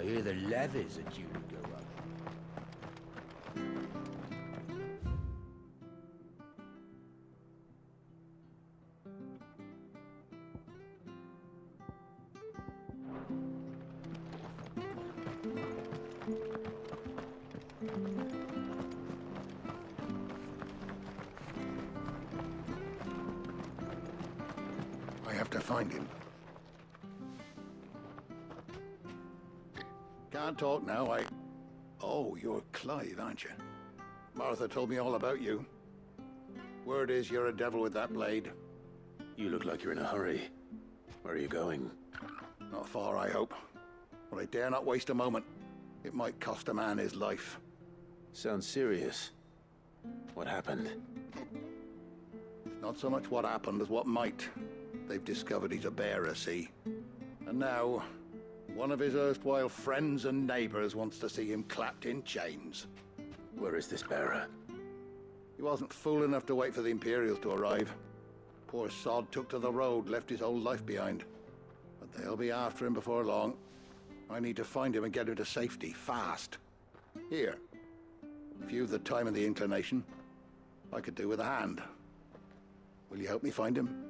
I hear the levies are due to go up. I have to find him. Can't talk now, Oh, you're Clive, aren't you? Martha told me all about you. Word is you're a devil with that blade. You look like you're in a hurry. Where are you going? Not far, I hope. But I dare not waste a moment. It might cost a man his life. Sounds serious. What happened? Not so much what happened as what might. They've discovered he's a bearer, see? And now, one of his erstwhile friends and neighbors wants to see him clapped in chains. Where is this bearer? He wasn't fool enough to wait for the Imperials to arrive. Poor sod took to the road, left his whole life behind. But they'll be after him before long. I need to find him and get him to safety, fast. Here. If you've the time and the inclination, I could do with a hand. Will you help me find him?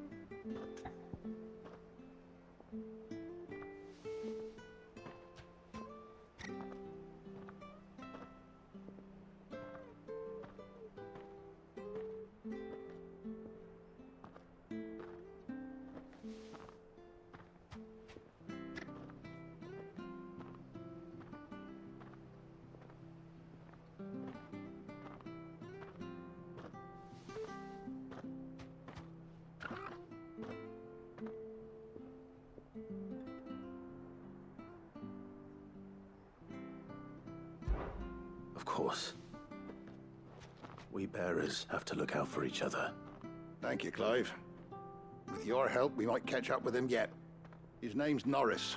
Of course. We bearers have to look out for each other. Thank you, Clive. With your help, we might catch up with him yet. His name's Norris.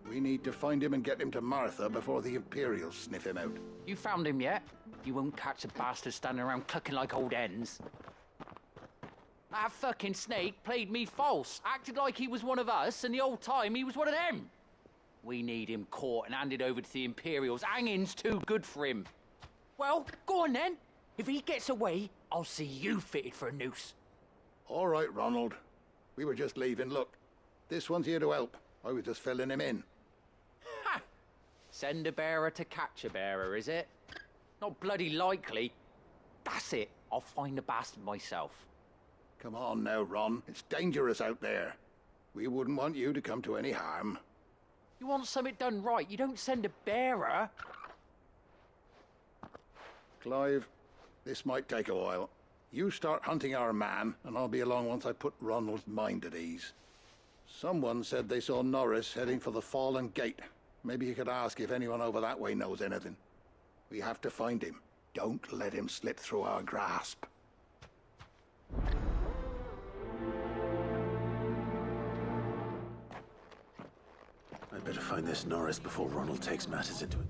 We need to find him and get him to Martha before the Imperials sniff him out. You found him yet? You won't catch a bastard standing around clucking like old hens. That fucking snake played me false, acted like he was one of us, and the whole time he was one of them. We need him caught and handed over to the Imperials. Hanging's too good for him. Well, go on then. If he gets away, I'll see you fitted for a noose. All right, Ronald. We were just leaving. Look, this one's here to help. I was just filling him in. Ha! Send a bearer to catch a bearer, is it? Not bloody likely. That's it. I'll find the bastard myself. Come on now, Ron. It's dangerous out there. We wouldn't want you to come to any harm. You want something done right, you don't send a bearer. Clive, this might take a while. You start hunting our man, and I'll be along once I put Ronald's mind at ease. Someone said they saw Norris heading for the Fallen Gate. Maybe you could ask if anyone over that way knows anything. We have to find him. Don't let him slip through our grasp. I'd better find this Norris before Ronald takes matters into his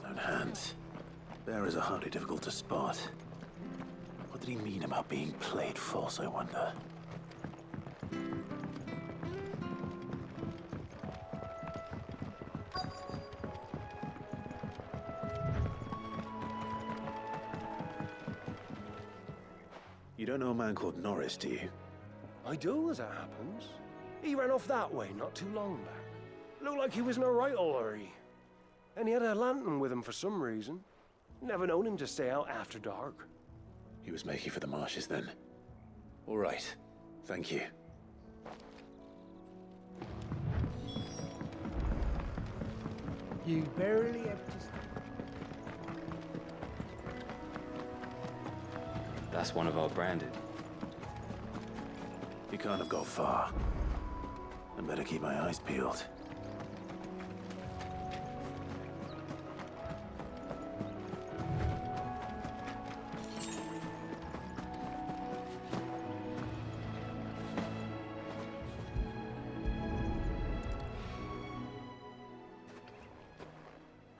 own hands. Bearers are hardly difficult to spot. What did he mean about being played false, I wonder? You don't know a man called Norris, do you? I do, as it happens. He ran off that way not too long back. Looked like he was in a right old hurry. And he had a lantern with him for some reason. Never known him to stay out after dark. He was making for the marshes then. All right. Thank you. You barely have to... That's one of our branded. He can't have got far. I better keep my eyes peeled.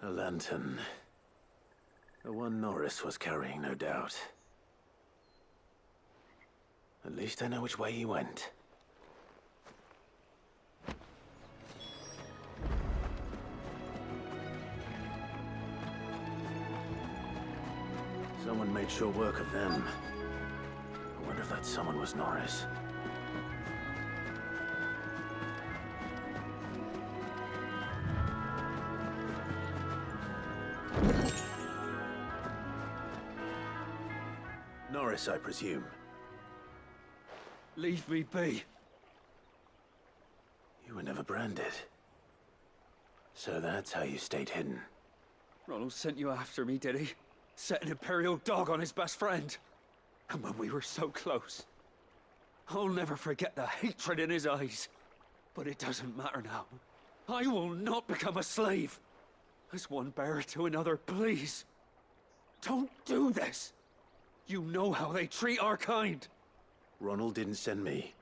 A lantern. The one Norris was carrying, no doubt. At least I know which way he went. make short work of them. I wonder if that someone was Norris. Norris, I presume. Leave me be. You were never branded. So that's how you stayed hidden. Ronald sent you after me, did he? Set an Imperial dog on his best friend. And when we were so close. I'll never forget the hatred in his eyes. But it doesn't matter now. I will not become a slave. As one bearer to another, please. Don't do this. You know how they treat our kind. Ronald didn't send me.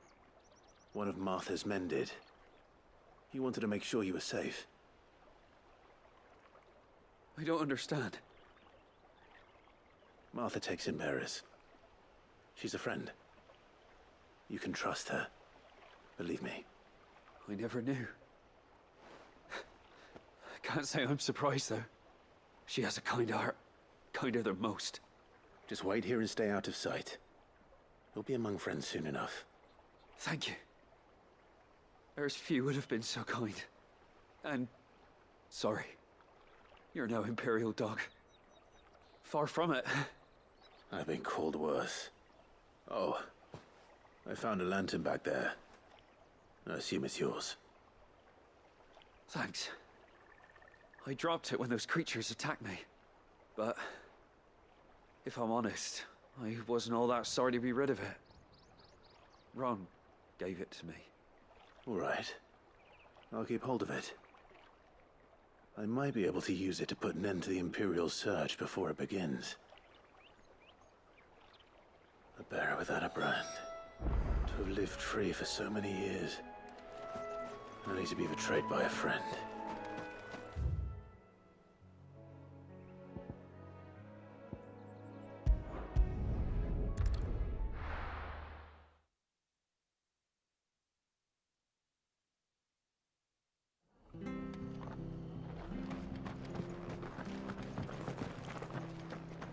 One of Martha's men did. He wanted to make sure you were safe. I don't understand. Martha takes in bearers. She's a friend. You can trust her. Believe me. I never knew. I can't say I'm surprised, though. She has a kind heart. Kinder than most. Just wait here and stay out of sight. You'll be among friends soon enough. Thank you. There's few would have been so kind. And... sorry. You're no Imperial dog. Far from it. I've been called worse. Oh, I found a lantern back there. I assume it's yours. Thanks. I dropped it when those creatures attacked me. But... if I'm honest, I wasn't all that sorry to be rid of it. Ron gave it to me. All right. I'll keep hold of it. I might be able to use it to put an end to the Imperial surge before it begins. A bearer without a brand. To have lived free for so many years. Only to be betrayed by a friend.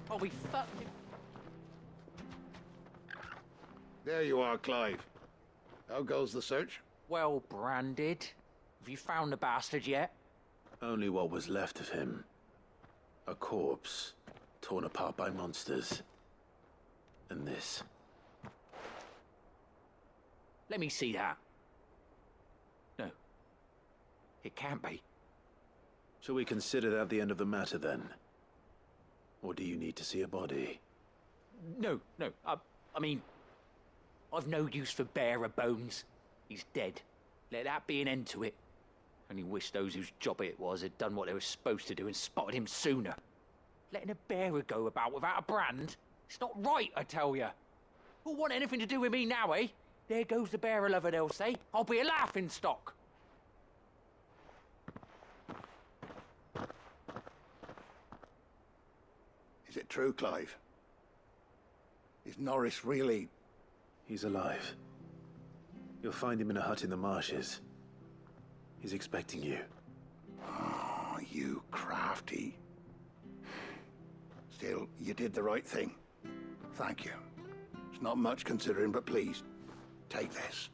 Oh, we fucked him. There you are, Clive. How goes the search? Well branded. Have you found the bastard yet? Only what was left of him. A corpse, torn apart by monsters. And this. Let me see that. No. It can't be. Shall we consider that the end of the matter, then? Or do you need to see a body? No. I mean... I've no use for bearer bones. He's dead. Let that be an end to it. Only wish those whose job it was had done what they were supposed to do and spotted him sooner. Letting a bearer go about without a brand? It's not right, I tell you. Who'll want anything to do with me now, eh? There goes the bearer lover, they'll say. I'll be a laughing stock. Is it true, Clive? Is Norris really... He's alive. You'll find him in a hut in the marshes. He's expecting you. Oh, you crafty. Still, you did the right thing. Thank you. It's not much considering, but please, take this.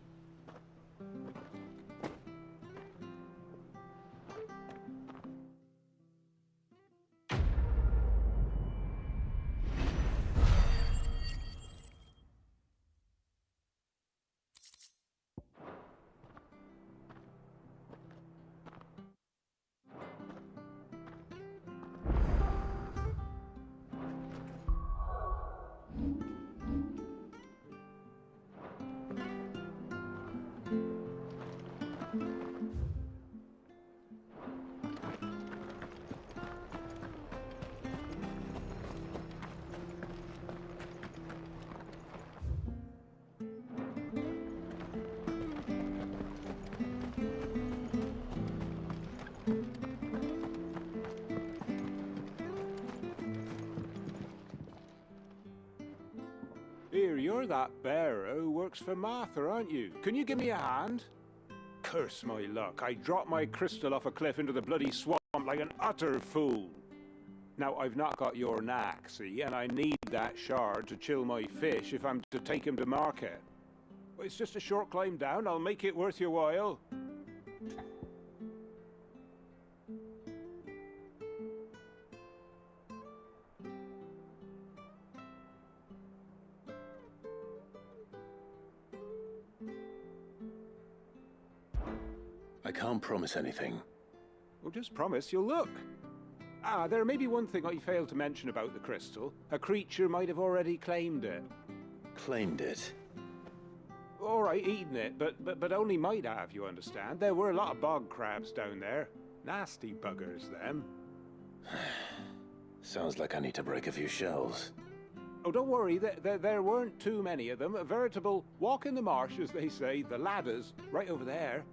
Here, you're that bearer who works for Martha, aren't you? Can you give me a hand? Curse my luck, I dropped my crystal off a cliff into the bloody swamp like an utter fool. Now, I've not got your knack, see, and I need that shard to chill my fish if I'm to take him to market. Well, it's just a short climb down. I'll make it worth your while. I can't promise anything. Well, just promise you'll look. Ah, there may be one thing I failed to mention about the crystal. A creature might have already claimed it. Claimed it. All right, eaten it, but only might have, you understand. There were a lot of bog crabs down there. Nasty buggers, them. Sounds like I need to break a few shells. Oh, don't worry, there weren't too many of them. A veritable walk in the marsh, as they say, the ladders, right over there.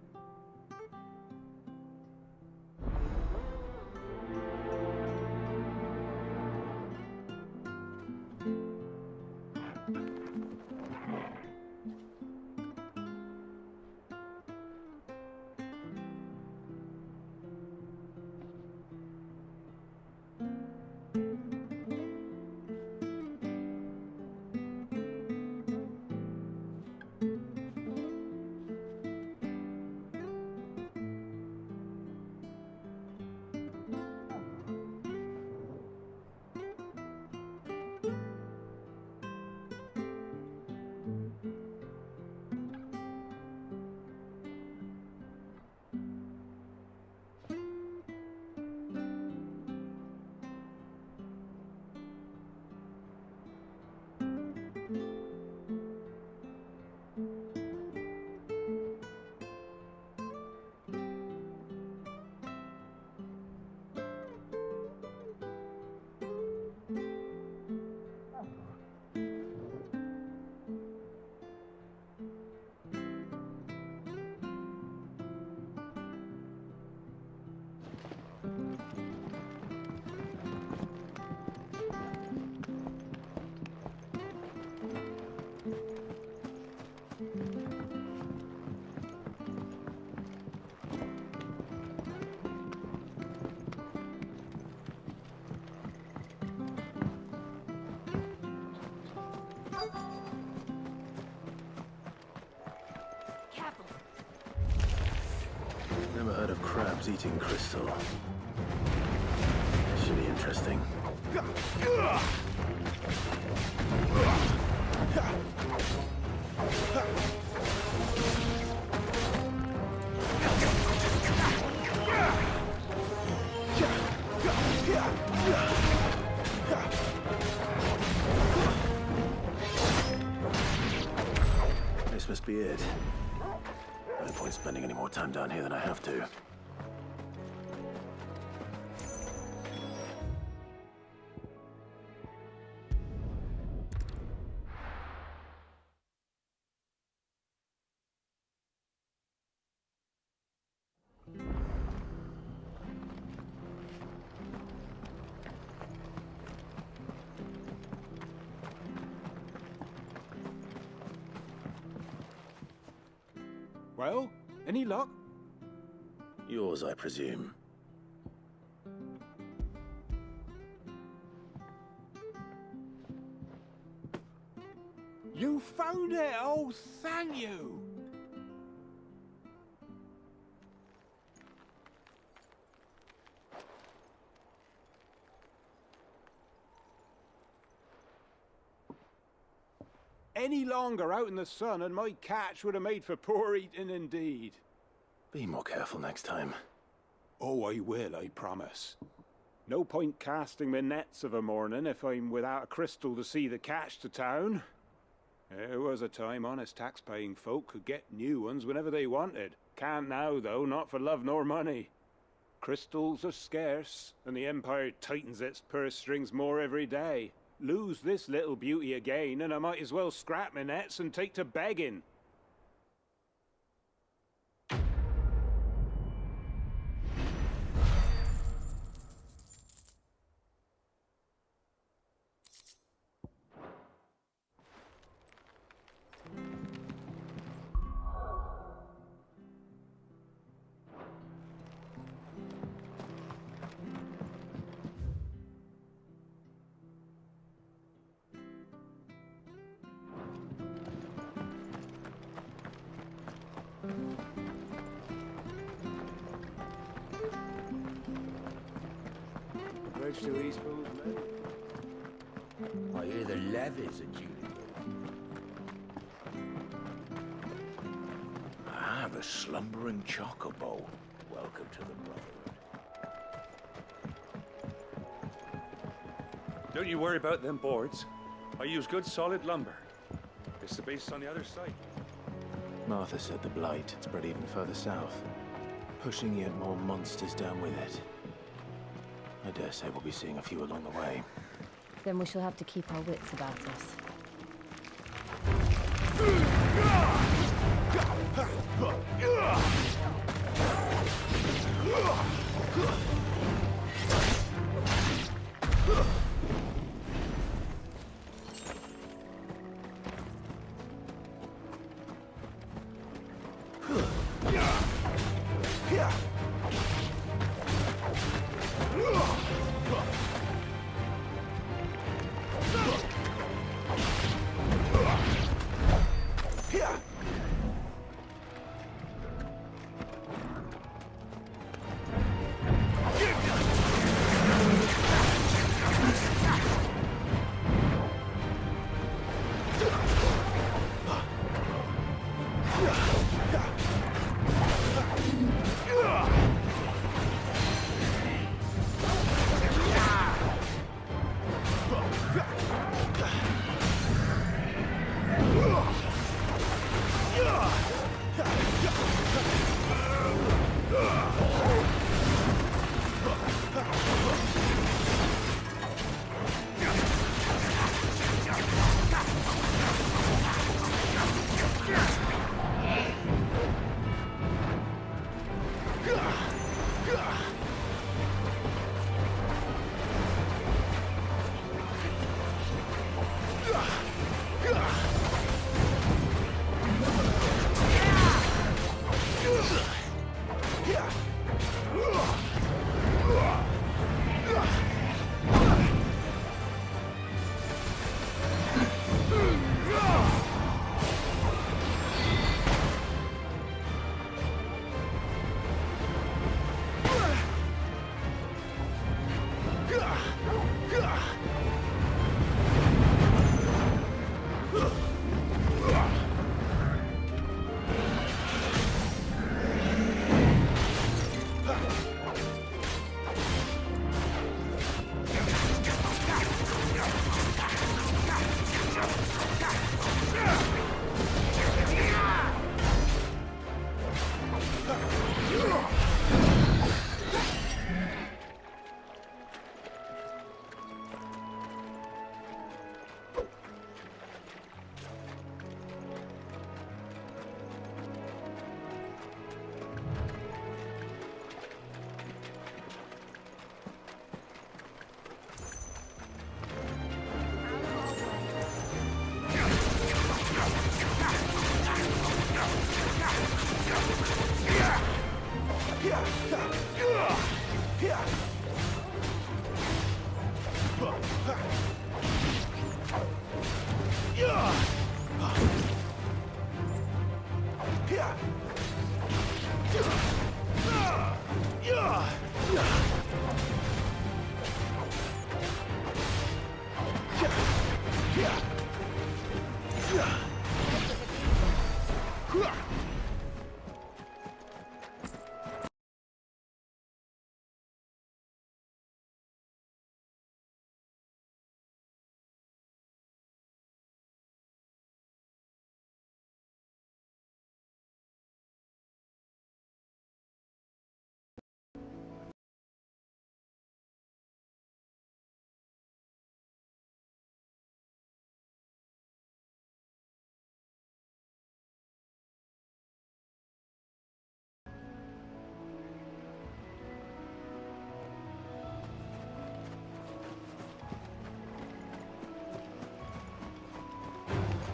Never heard of crabs eating crystal. Should be interesting. This must be it. No point spending any more time down here than I have to. Well, any luck? Yours, I presume. You found it! Oh, thank you! Any longer out in the sun and my catch would have made for poor eating indeed. Be more careful next time. Oh, I will, I promise. No point casting my nets of a morning if I'm without a crystal to see the catch to town. There was a time honest tax-paying folk could get new ones whenever they wanted. Can't now, though, not for love nor money. Crystals are scarce, and the Empire tightens its purse strings more every day. Lose this little beauty again, and I might as well scrap my nets and take to begging. The bridge to East Boo's men. I hear the levies are due to go up. Ah, the slumbering chocobo. Welcome to the Brotherhood. Don't you worry about them boards. I use good solid lumber. It's the base on the other side. Martha said the blight had spread even further south, pushing yet more monsters down with it. I dare say we'll be seeing a few along the way. Then we shall have to keep our wits about us.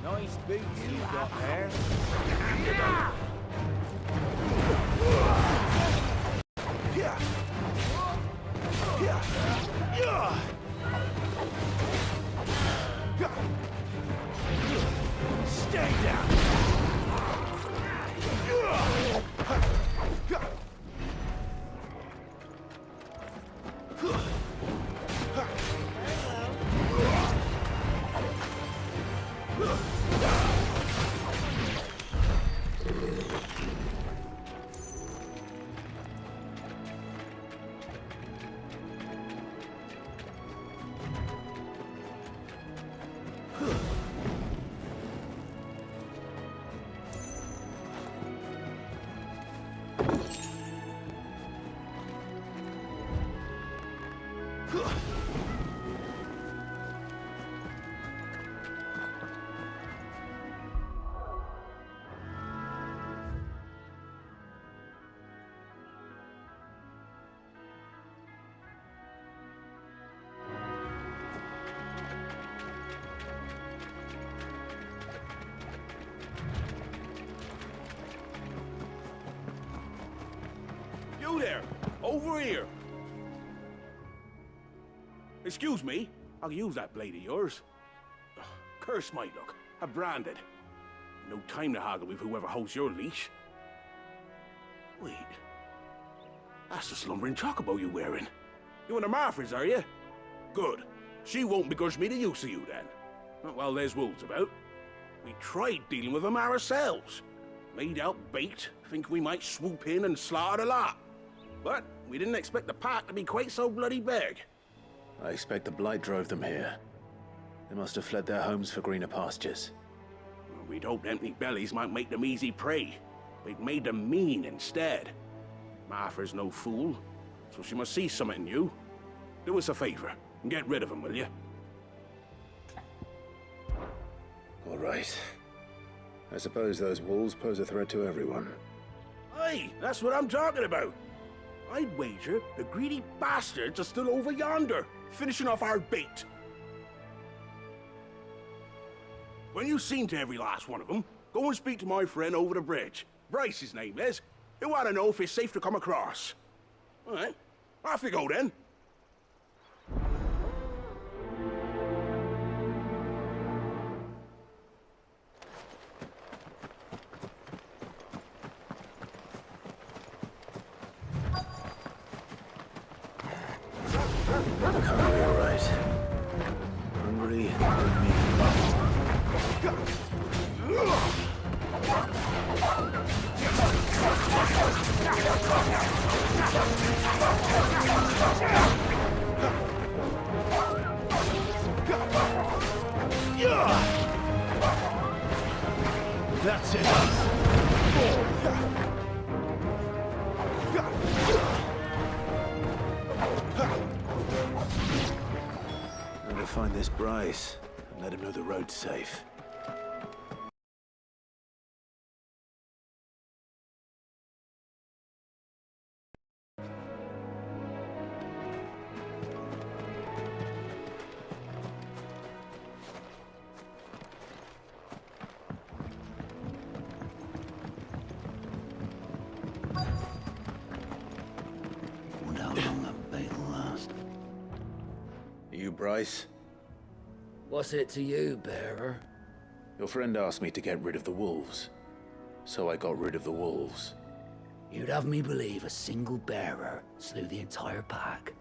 Nice boots you got there. Stay down! there! Over here! Excuse me, I'll use that blade of yours. Ugh, curse my luck. I'm branded. No time to haggle with whoever holds your leash. Wait. That's the slumbering chocobo you're wearing. You and the Marfors, are you? Good. She won't begrudge me the use of you, then. Not while there's wolves about. We tried dealing with them ourselves. Laid out bait, think we might swoop in and slaughter the lot. But we didn't expect the pack to be quite so bloody big. I expect the blight drove them here. They must have fled their homes for greener pastures. We'd hoped empty bellies might make them easy prey. We'd made them mean instead. Martha's no fool, so she must see something in you. Do us a favor and get rid of them, will you? All right. I suppose those wolves pose a threat to everyone. Aye, that's what I'm talking about. I'd wager the greedy bastards are still over yonder, finishing off our bait. When you've seen to every last one of them, go and speak to my friend over the bridge. Bryce, his name is. He'll want to know if it's safe to come across. All right, off you go then. Look hungry, all right. Hungry, and me. That's it. I'm gonna find this Bryce and let him know the road's safe. Wonder how long that bait'll last. You, Bryce? What's it to you, bearer? Your friend asked me to get rid of the wolves. So I got rid of the wolves. You'd have me believe a single bearer slew the entire pack.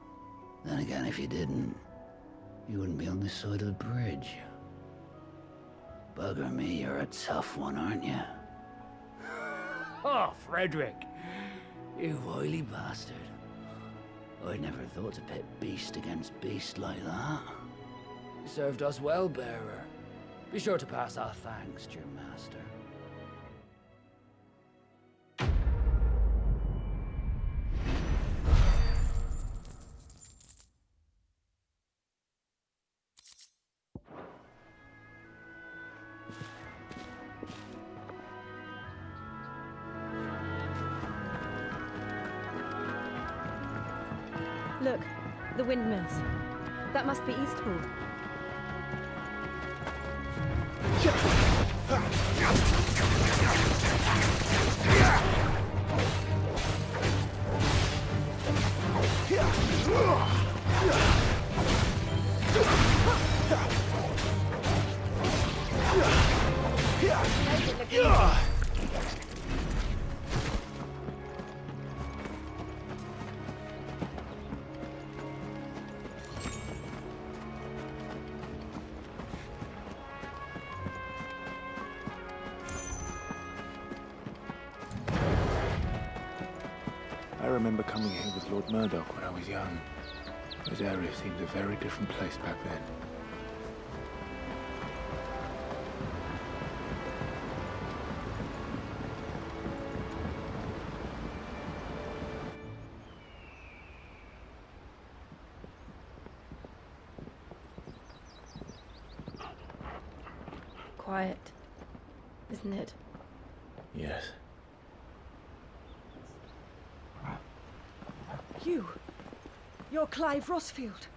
Then again, if you didn't, you wouldn't be on this side of the bridge. Bugger me, you're a tough one, aren't you? Oh, Frederick! You wily bastard. I'd never thought to pit beast against beast like that. You served us well, bearer. Be sure to pass our thanks to your master. Look, the windmills. That must be Eastbourne. I remember coming here with Lord Murdoch when I was young. This area seemed a very different place back then. Quiet, isn't it? Yes. You're Clive Rossfield.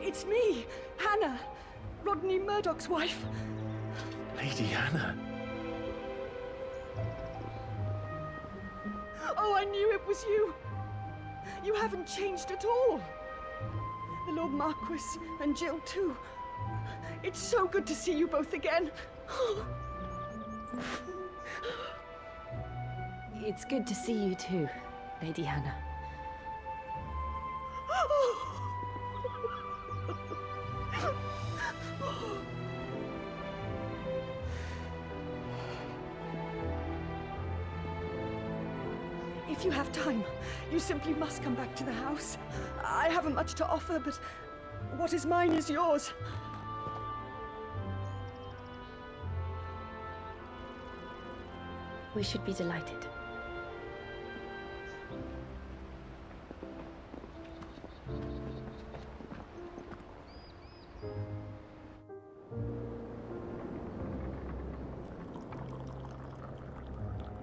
It's me, Hannah, Rodney Murdoch's wife. Lady Hannah. Oh, I knew it was you. You haven't changed at all. The Lord Marquis and Jill too. It's so good to see you both again. It's good to see you too, Lady Hannah. If you have time, you simply must come back to the house. I haven't much to offer, but what is mine is yours. We should be delighted.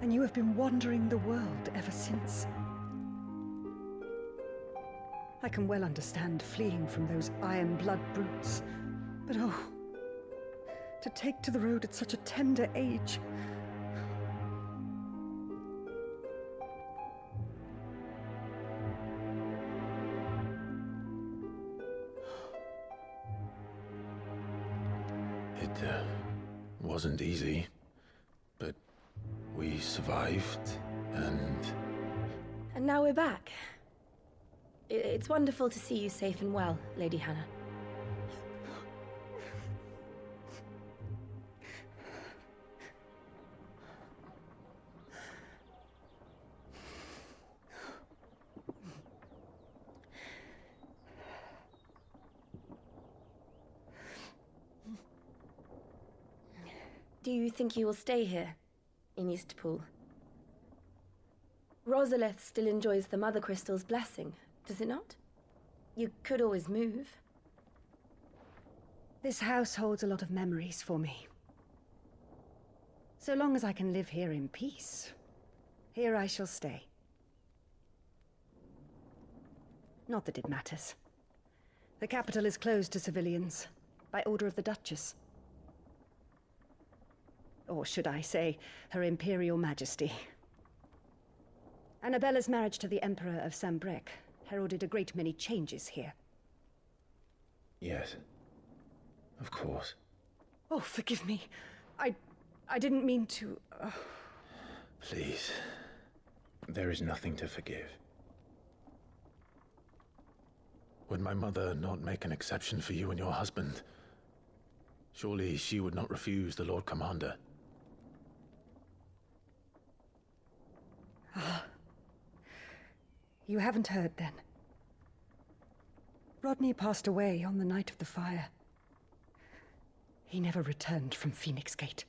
And you have been wandering the world ever since. I can well understand fleeing from those iron blood brutes, but oh, to take to the road at such a tender age. It wasn't easy, but we survived, and now we're back. It's wonderful to see you safe and well, Lady Hannah. Do you think you will stay here, in Eastpool? Rosalith still enjoys the Mother Crystal's blessing, does it not? You could always move. This house holds a lot of memories for me. So long as I can live here in peace, here I shall stay. Not that it matters. The capital is closed to civilians, by order of the Duchess. Or should I say, Her Imperial Majesty. Annabella's marriage to the Emperor of Sambrec heralded a great many changes here. yes, of course. Oh, forgive me. I didn't mean to... Please, there is nothing to forgive. Would my mother not make an exception for you and your husband? Surely she would not refuse the Lord Commander. You haven't heard, then. Rodney passed away on the night of the fire. He never returned from Phoenix Gate.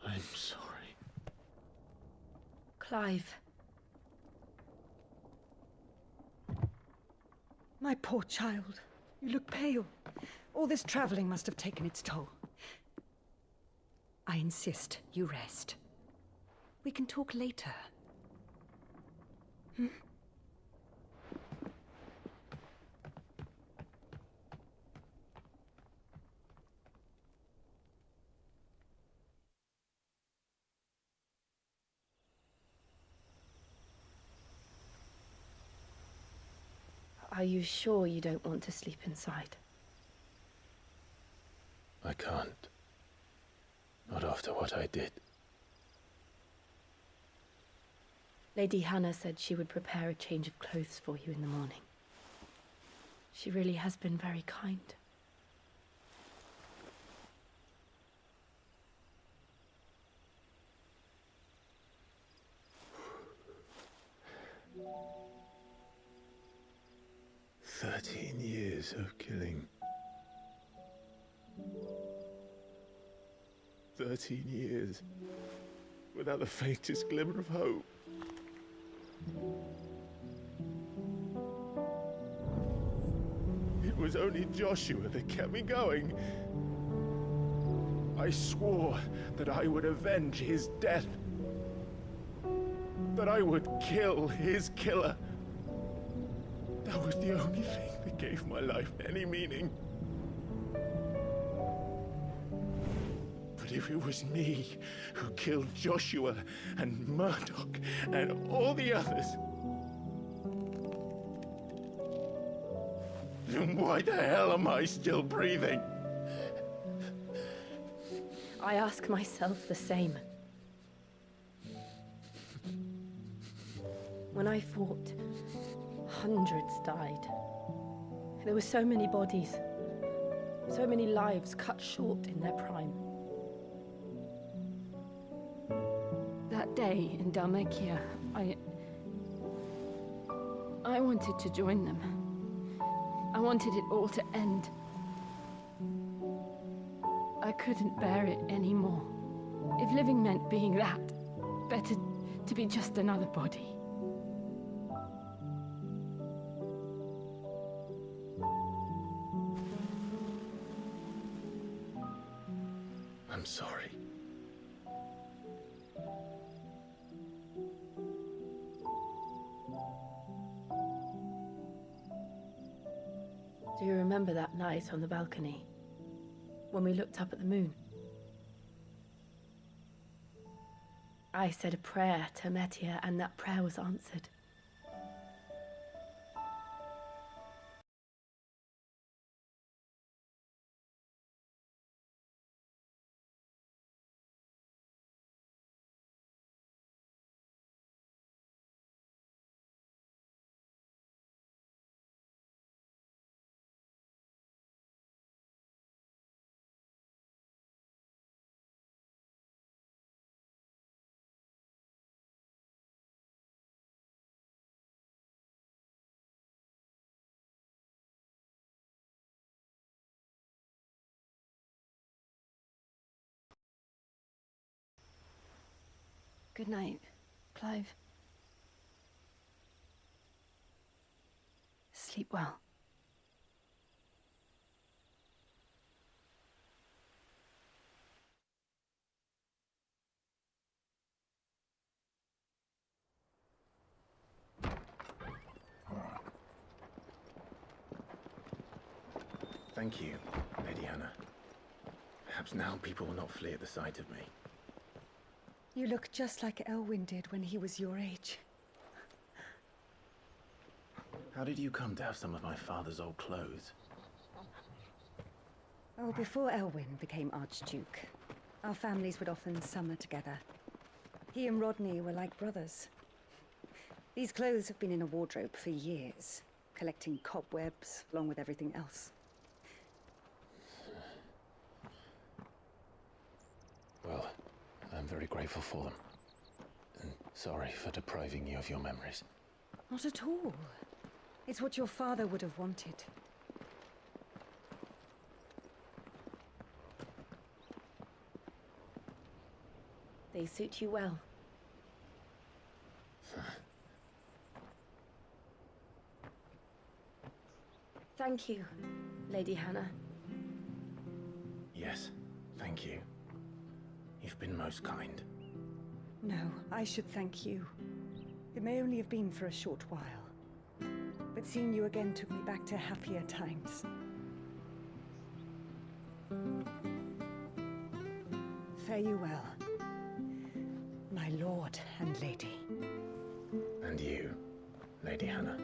I'm sorry. Clive. My poor child. You look pale. All this traveling must have taken its toll. I insist you rest. We can talk later. Hmm? Are you sure you don't want to sleep inside? I can't. Not after what I did. Lady Hannah said she would prepare a change of clothes for you in the morning. She really has been very kind. "13 years of killing. 13 years without the faintest glimmer of hope. It was only Joshua that kept me going. I swore that I would avenge his death. That I would kill his killer That was the only thing that gave my life any meaning. But if it was me who killed Joshua and Murdoch and all the others, then why the hell am I still breathing? I ask myself the same. When I fought, hundreds died. There were so many bodies, so many lives cut short in their prime. That day in Dalmacia, I wanted to join them. I wanted it all to end. I couldn't bear it anymore. If living meant being that, better to be just another body. I'm sorry. Do you remember that night on the balcony, when we looked up at the moon? I said a prayer to Metia, and that prayer was answered. Good night, Clive. Sleep well. Thank you, Lady Hannah. Perhaps now people will not flee at the sight of me. You look just like Elwyn did when he was your age. How did you come to have some of my father's old clothes? Oh, before Elwyn became Archduke, our families would often summer together. He and Rodney were like brothers. These clothes have been in a wardrobe for years, collecting cobwebs along with everything else. Well, I'm very grateful for them. And sorry for depriving you of your memories. Not at all. It's what your father would have wanted. They suit you well. Thank you, Lady Hannah. Yes, thank you. You've been most kind. No, I should thank you. It may only have been for a short while, but seeing you again took me back to happier times. Fare you well, my lord and lady. And you, Lady Hannah.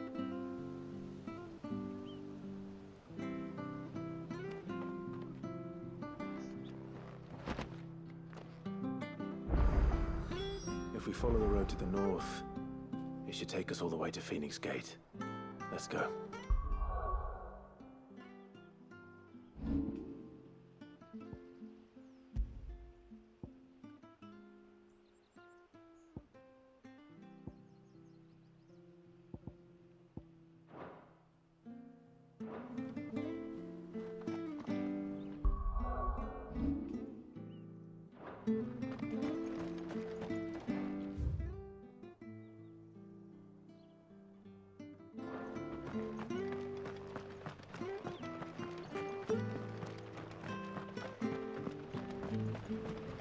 If we follow the road to the north, it should take us all the way to Phoenix Gate. Let's go.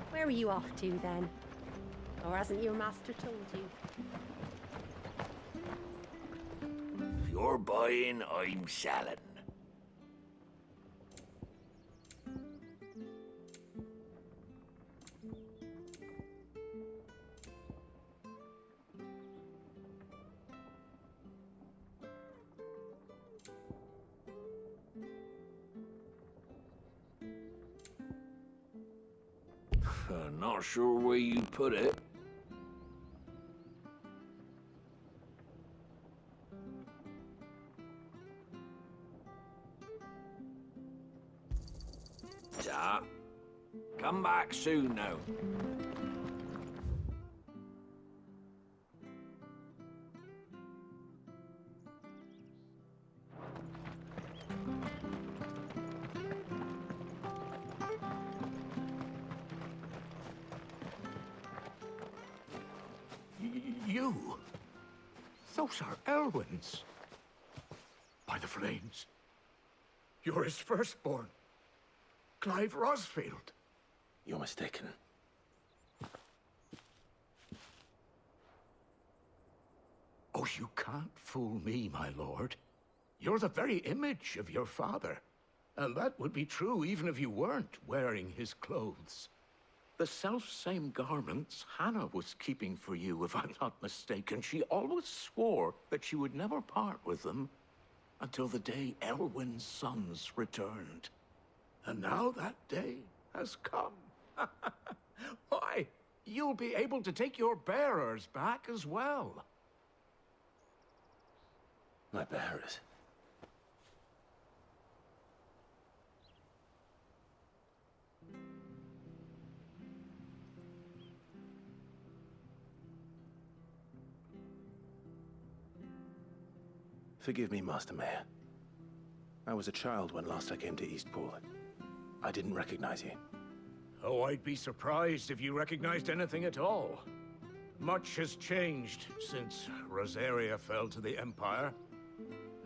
Where are you off to, then? Or hasn't your master told you? you're buying, I'm selling. Not sure where you put it. Ta. Come back soon now. You? Those are Elwyn's. By the flames. You're his firstborn. Clive Rosfield. You're mistaken. Oh, you can't fool me, my lord. You're the very image of your father. And that would be true even if you weren't wearing his clothes. The self-same garments Hannah was keeping for you, if I'm not mistaken. She always swore that she would never part with them until the day Elwyn's sons returned. And now that day has come. Why, you'll be able to take your bearers back as well. My bearers? Forgive me, Master Mayor. I was a child when last I came to Eastpool. I didn't recognize you. Oh, I'd be surprised if you recognized anything at all. Much has changed since Rosaria fell to the Empire.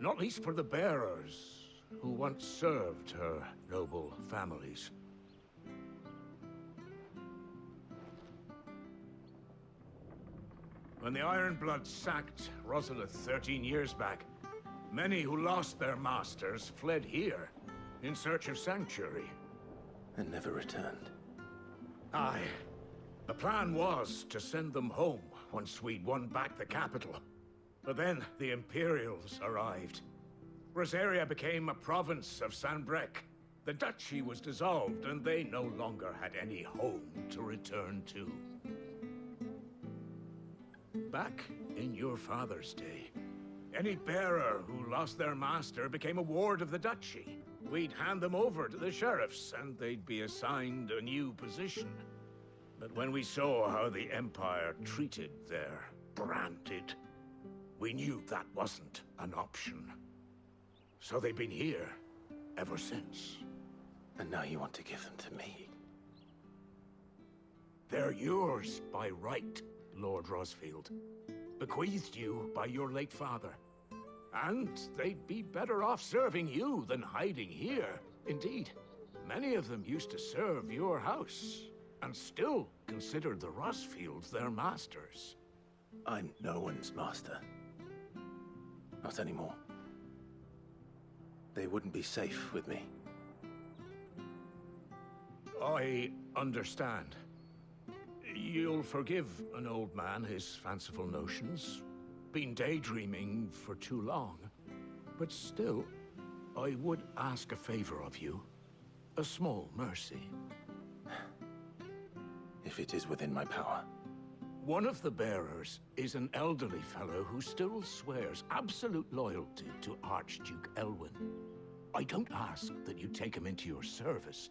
Not least for the bearers, who once served her noble families. When the Ironbloods sacked Rosalith 13 years back, many who lost their masters fled here in search of sanctuary. And never returned. Aye. The plan was to send them home once we'd won back the capital. But then the Imperials arrived. Rosaria became a province of Sanbreque. The duchy was dissolved, and they no longer had any home to return to. Back in your father's day, any bearer who lost their master became a ward of the duchy. We'd hand them over to the sheriffs, and they'd be assigned a new position. But when we saw how the Empire treated their branded, we knew that wasn't an option. So they've been here ever since. And now you want to give them to me? They're yours by right, Lord Rosfield. Bequeathed you by your late father. And they'd be better off serving you than hiding here. Indeed, many of them used to serve your house, and still considered the Rosfields their masters. I'm no one's master. Not anymore. They wouldn't be safe with me. I understand. You'll forgive an old man his fanciful notions. Been daydreaming for too long. But still, I would ask a favor of you. A small mercy. If it is within my power. One of the bearers is an elderly fellow who still swears absolute loyalty to Archduke Elwyn. I don't ask that you take him into your service,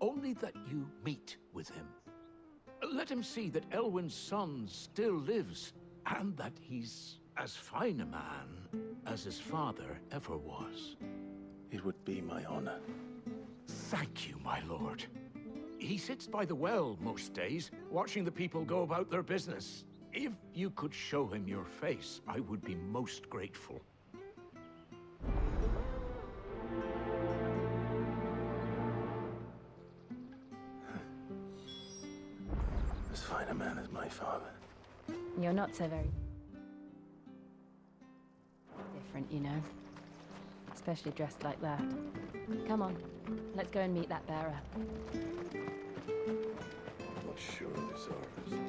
only that you meet with him. Let him see that Elwyn's son still lives, and that he's as fine a man as his father ever was. It would be my honor. Thank you, my lord. He sits by the well most days, watching the people go about their business. If you could show him your face, I would be most grateful. As fine a man as my father. You're not so very different, you know. Especially dressed like that. Come on, let's go and meet that bearer. I'm not sure this harvest.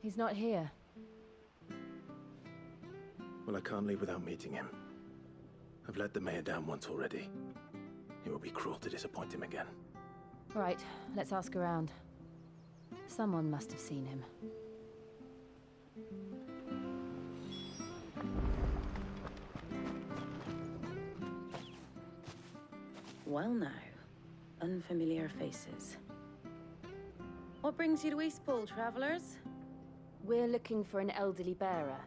He's not here. Well, I can't leave without meeting him. I've let the mayor down once already. It would be cruel to disappoint him again. Right, let's ask around. Someone must have seen him. Well now, unfamiliar faces. What brings you to Eastpool, travellers? We're looking for an elderly bearer.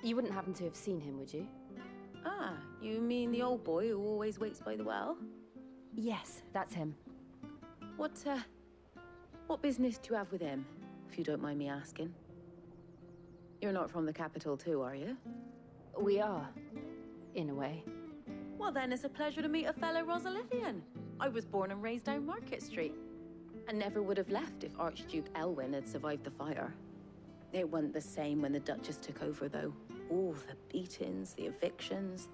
You wouldn't happen to have seen him, would you? Ah, you mean the old boy who always waits by the well? Yes, that's him. What business do you have with him, if you don't mind me asking? You're not from the capital too, are you? We are, in a way. Well then, it's a pleasure to meet a fellow Rosalithian. I was born and raised down Market Street. And never would have left if Archduke Elwyn had survived the fire. It wasn't the same when the Duchess took over, though. All the beatings, the evictions,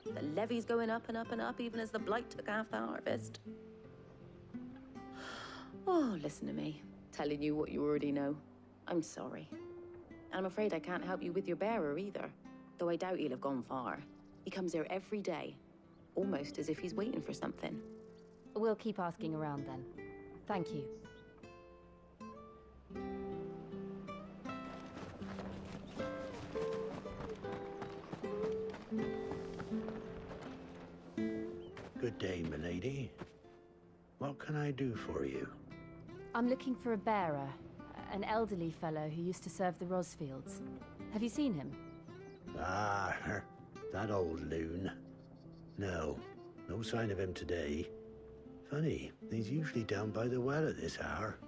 the levies going up and up and up, even as the blight took half the harvest. Oh, listen to me, telling you what you already know. I'm sorry. And I'm afraid I can't help you with your bearer either, though I doubt he'll have gone far. He comes here every day, almost as if he's waiting for something. We'll keep asking around then. Thank you. Good day, milady. What can I do for you? I'm looking for a bearer, an elderly fellow who used to serve the Rosfields. Have you seen him? Ah, that old loon. No sign of him today. Funny, he's usually down by the well at this hour,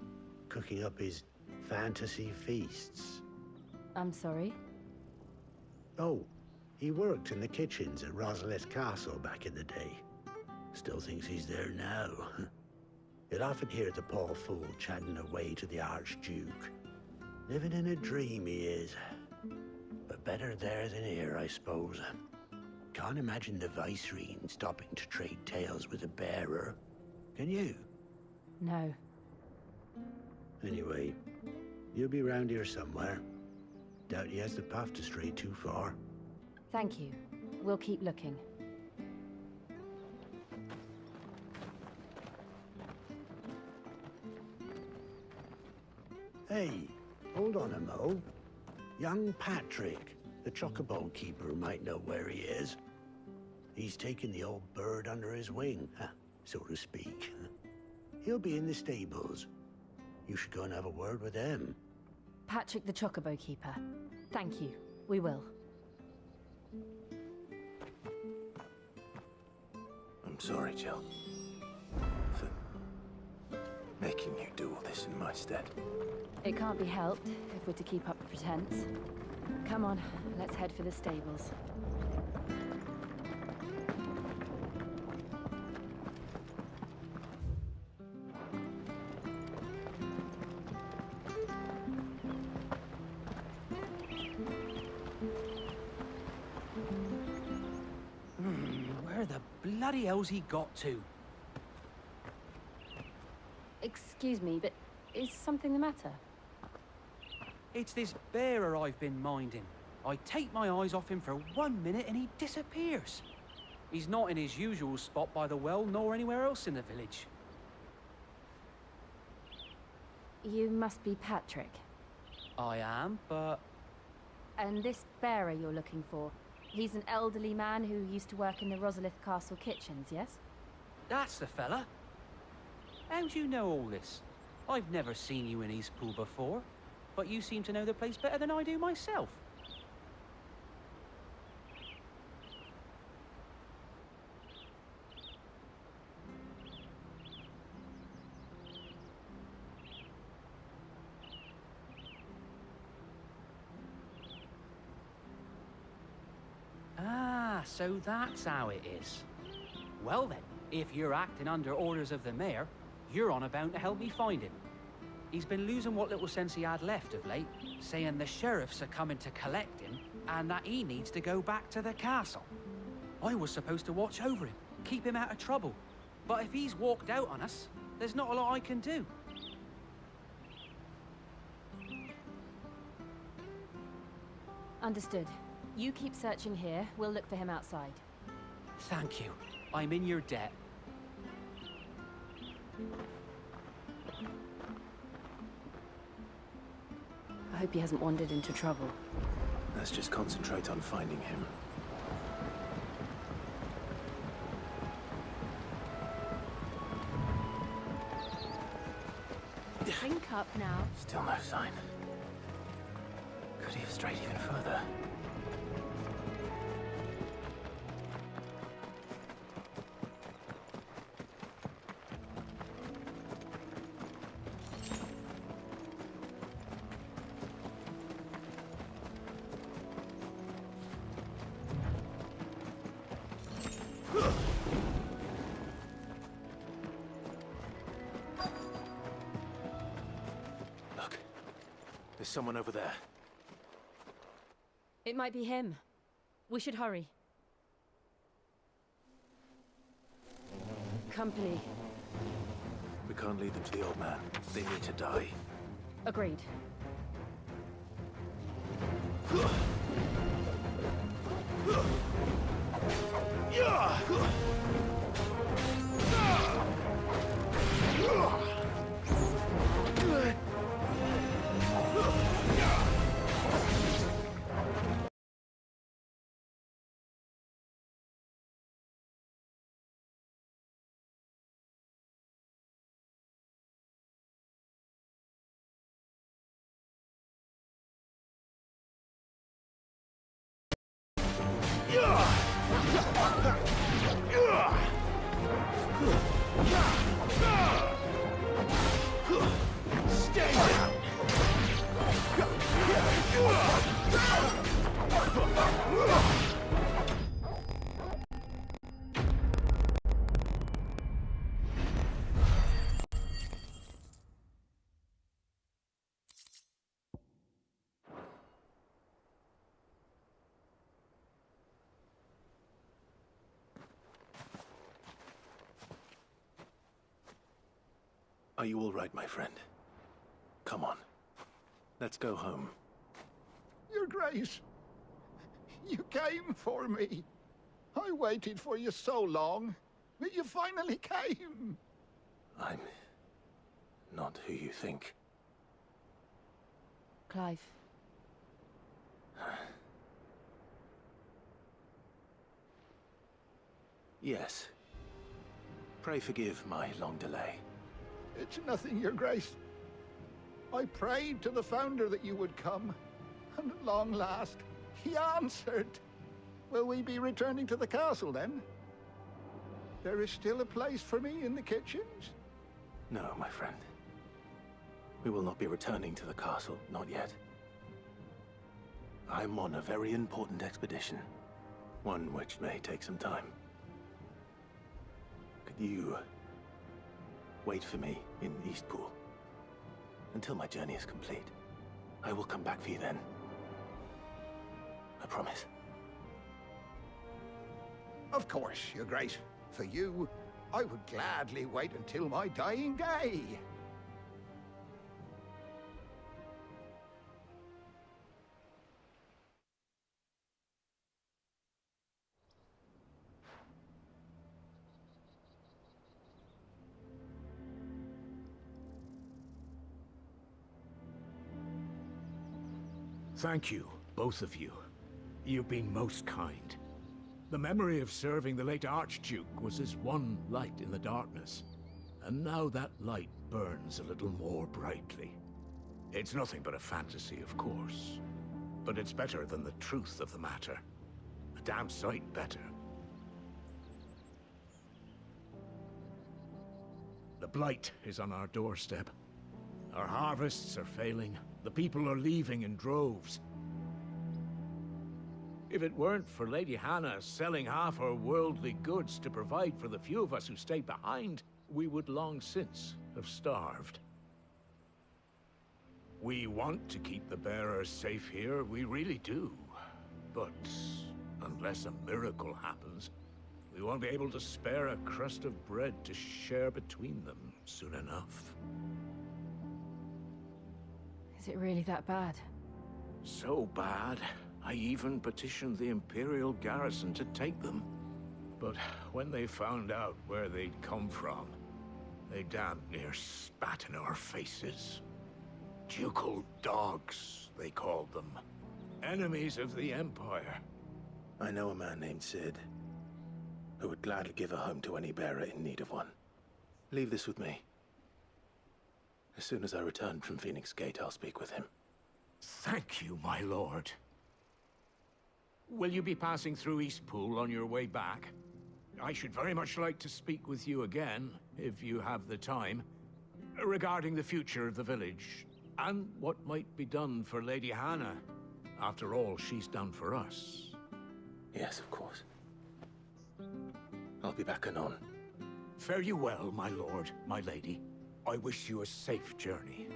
cooking up his fantasy feasts. I'm sorry? Oh, he worked in the kitchens at Rosalith Castle back in the day. Still thinks he's there now. You'll often hear the poor fool chatting away to the Archduke. Living in a dream he is. But better there than here, I suppose. Can't imagine the Vicereine stopping to trade tales with a bearer. Can you? No. Anyway, you'll be round here somewhere. Doubt he has the path to stray too far. Thank you. We'll keep looking. Hey, hold on a mo. Young Patrick, the chocobo keeper, might know where he is. He's taken the old bird under his wing, so to speak. He'll be in the stables. You should go and have a word with him. Patrick the chocobo keeper. Thank you. We will. I'm sorry, Jill. For making you do all this in my stead. It can't be helped if we're to keep up the pretense. Come on, let's head for the stables. Where the bloody hell's he got to? Excuse me, but is something the matter? It's this bearer I've been minding. I take my eyes off him for 1 minute and he disappears. He's not in his usual spot by the well, nor anywhere else in the village. You must be Patrick. I am, but... And this bearer you're looking for, he's an elderly man who used to work in the Rosalith Castle kitchens, yes? That's the fella. How do you know all this? I've never seen you in Eastpool before, but you seem to know the place better than I do myself. Ah, so that's how it is. Well then, if you're acting under orders of the mayor, You're on about to help me find him. He's been losing what little sense he had left of late, saying the sheriffs are coming to collect him and that he needs to go back to the castle. I was supposed to watch over him, keep him out of trouble. But if he's walked out on us, there's not a lot I can do. Understood. You keep searching here, we'll look for him outside. Thank you. I'm in your debt. I hope he hasn't wandered into trouble. Let's just concentrate on finding him. Drink up now. Still no sign. Could he have strayed even further? Look, there's someone over there. It might be him. We should hurry. Company. We can't lead them to the old man. They need to die. Agreed. Stay down! Are you all right, my friend? Come on. Let's go home. Your Grace, you came for me. I waited for you so long, but you finally came. I'm not who you think. Clive. Yes. Pray forgive my long delay. It's nothing, Your Grace. I prayed to the Founder that you would come, and at long last, he answered. Will we be returning to the castle, then? There is still a place for me in the kitchens? No, my friend. We will not be returning to the castle, not yet. I'm on a very important expedition, one which may take some time. Could you wait for me in Eastpool until my journey is complete? I will come back for you then. I promise. Of course, Your Grace. For you, I would gladly wait until my dying day. Thank you, both of you. You've been most kind. The memory of serving the late Archduke was as one light in the darkness, and now that light burns a little more brightly. It's nothing but a fantasy, of course, but it's better than the truth of the matter. A damn sight better. The blight is on our doorstep. Our harvests are failing. The people are leaving in droves. If it weren't for Lady Hannah selling half her worldly goods to provide for the few of us who stayed behind, we would long since have starved. We want to keep the bearers safe here, we really do. But unless a miracle happens, we won't be able to spare a crust of bread to share between them soon enough. Is it really that bad? So bad, I even petitioned the Imperial garrison to take them. But when they found out where they'd come from, they damn near spat in our faces. Ducal dogs, they called them. Enemies of the Empire. I know a man named Sid, who would gladly give a home to any bearer in need of one. Leave this with me. As soon as I return from Phoenix Gate, I'll speak with him. Thank you, my lord. Will you be passing through Eastpool on your way back? I should very much like to speak with you again, if you have the time, regarding the future of the village, and what might be done for Lady Hannah, after all she's done for us. Yes, of course. I'll be back anon. Fare you well, my lord, my lady. I wish you a safe journey.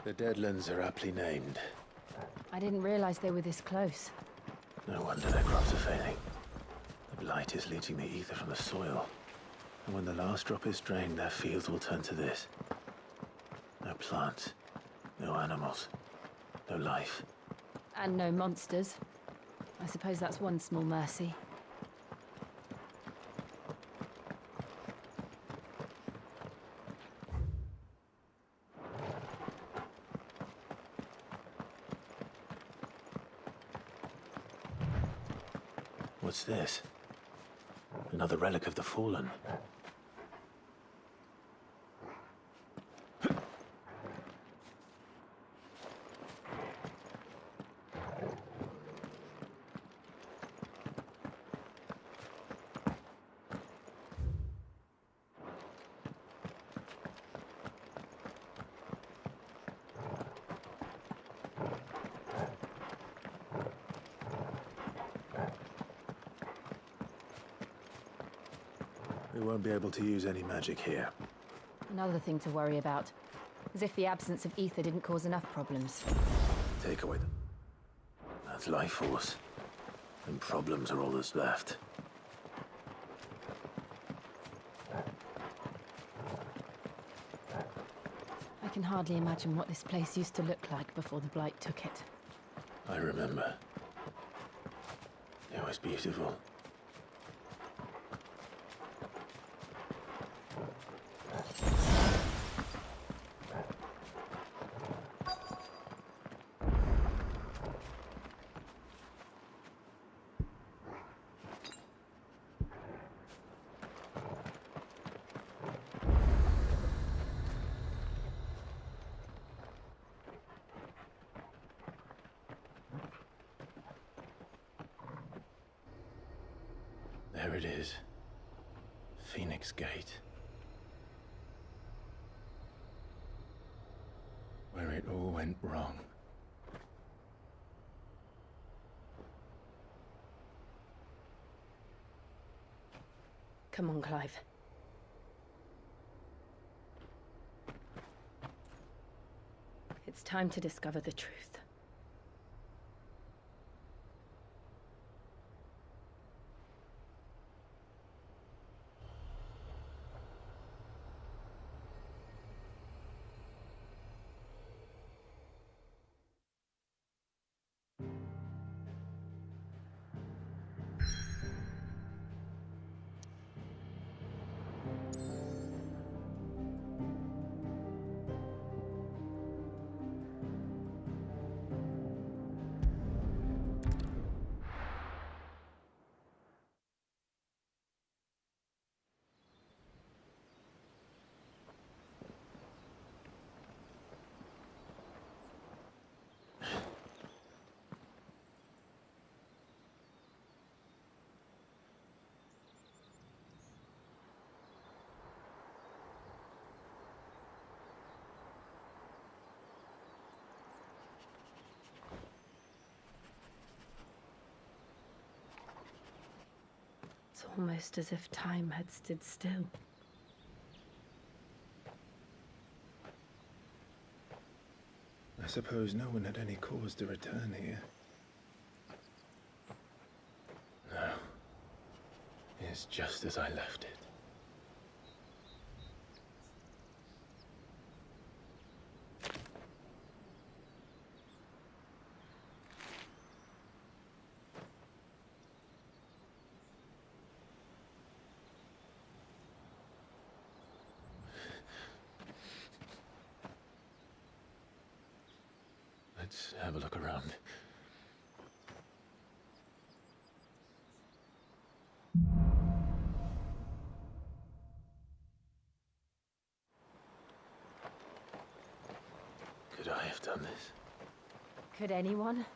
The Deadlands are aptly named. I didn't realize they were this close. No wonder their crops are failing. The blight is leaching the ether from the soil. And when the last drop is drained, their fields will turn to this. No plants, no animals, no life. And no monsters. I suppose that's one small mercy. What's this? Another relic of the Fallen. We won't be able to use any magic here. Another thing to worry about. As if the absence of ether didn't cause enough problems. Take away that's life force. And problems are all that's left. I can hardly imagine what this place used to look like before the Blight took it. I remember. It was beautiful. There it is. Phoenix Gate. Where it all went wrong. Come on, Clive. It's time to discover the truth. Almost as if time had stood still. I suppose no one had any cause to return here. No. It's just as I left it. Let's have a look around. Could I have done this? Could anyone?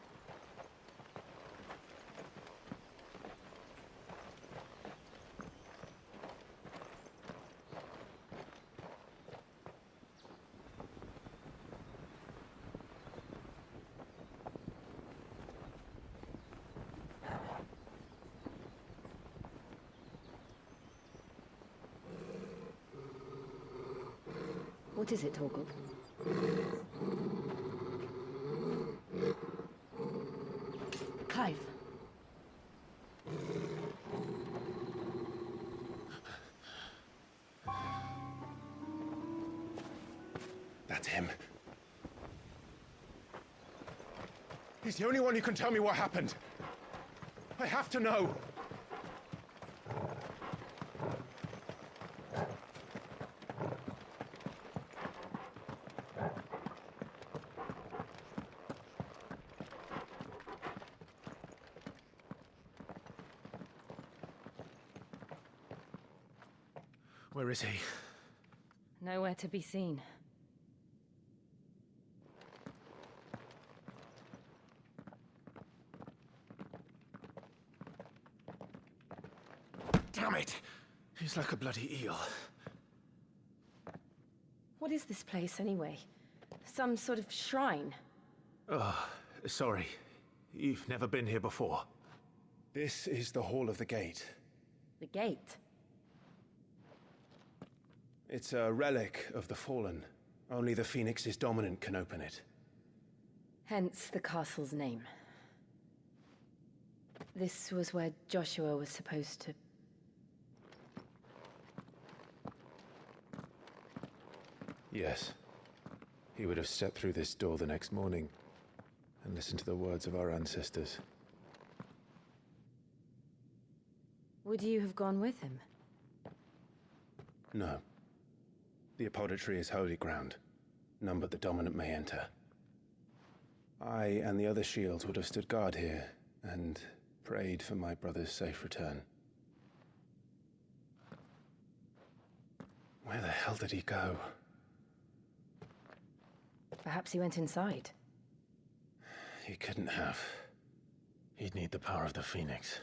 What is it, Torgal? Clive. That's him. He's the only one who can tell me what happened. I have to know. Where is he? Nowhere to be seen. Damn it! He's like a bloody eel. What is this place, anyway? Some sort of shrine? Oh, sorry. You've never been here before. This is the Hall of the Gate. The gate? It's a relic of the Fallen. Only the Phoenix's dominant can open it. Hence the castle's name. This was where Joshua was supposed to... Yes. He would have stepped through this door the next morning and listened to the words of our ancestors. Would you have gone with him? No. The apodatory is holy ground. None but the dominant may enter. I and the other shields would have stood guard here and prayed for my brother's safe return. Where the hell did he go? Perhaps he went inside. He couldn't have. He'd need the power of the Phoenix.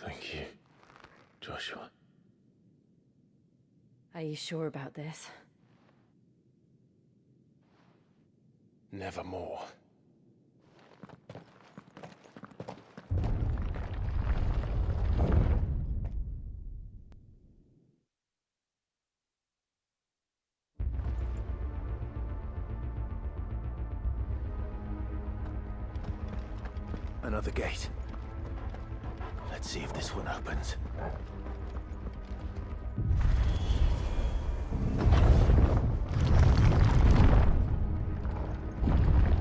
Thank you, Joshua. Are you sure about this? Nevermore. Another gate. Let's see if this one opens.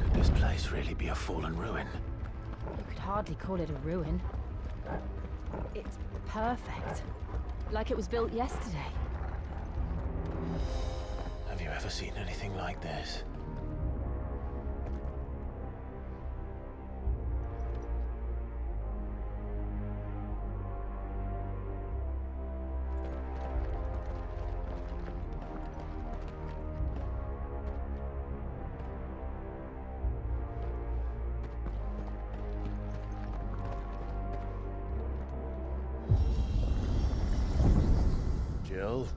Could this place really be a fallen ruin? You could hardly call it a ruin. It's perfect. Like it was built yesterday. Have you ever seen anything like this? Jill?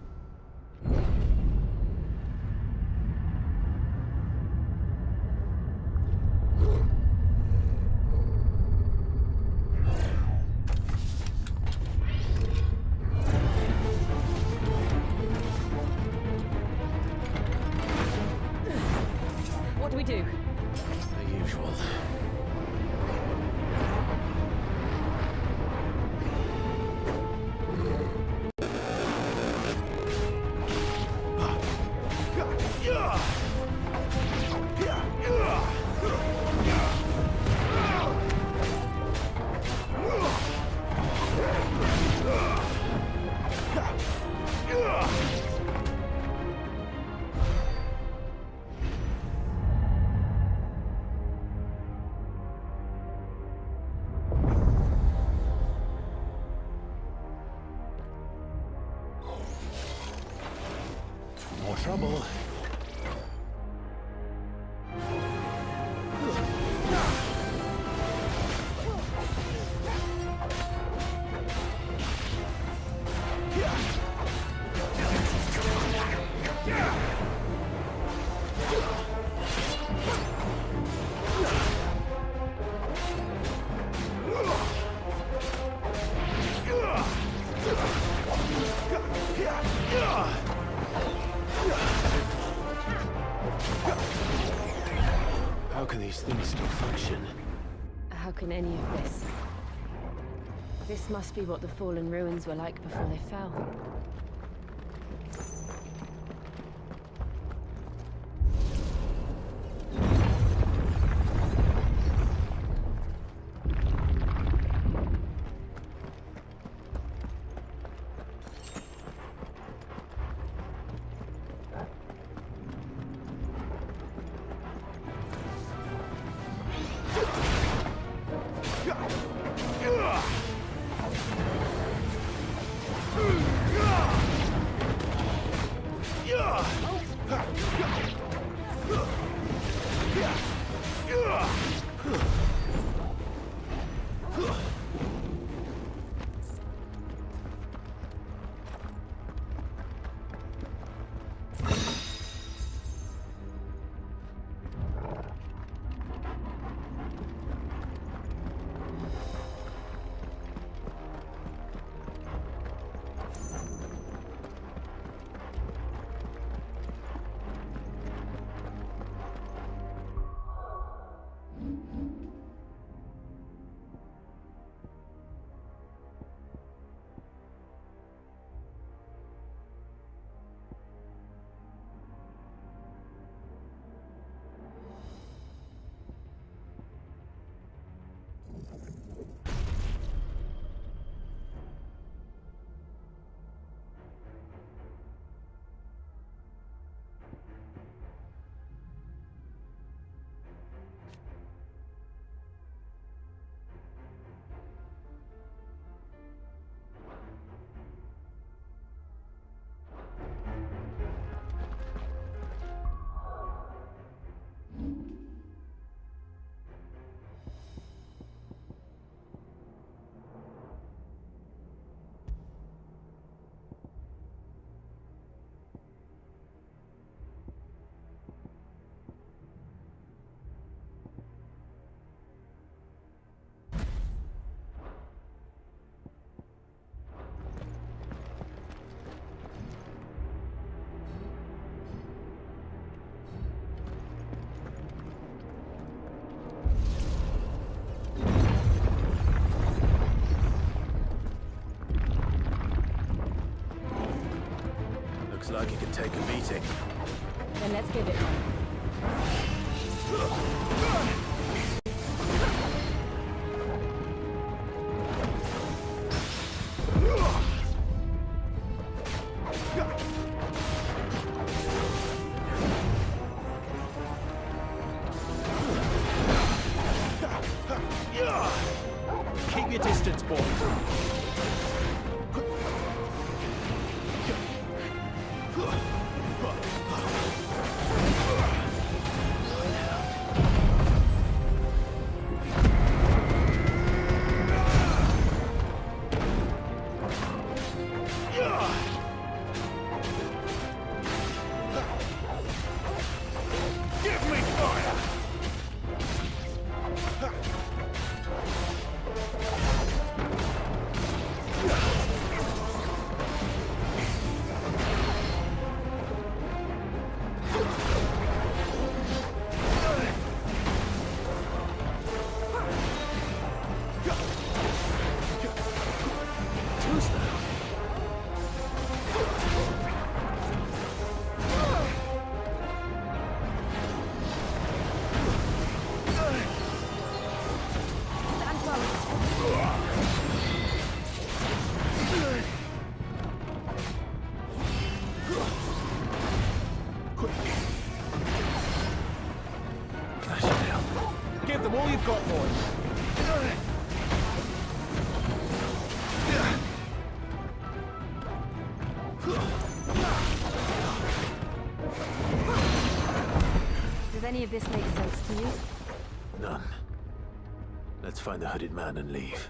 What do we do? The usual. More trouble. How can these things still function? How can any of this? This must be what the fallen ruins were like before they fell. Looks like it can take a beating. Then let's give it one. Give me fire! Give them all you've got, boys. Does any of this make sense to you? None. Let's find the hooded man and leave.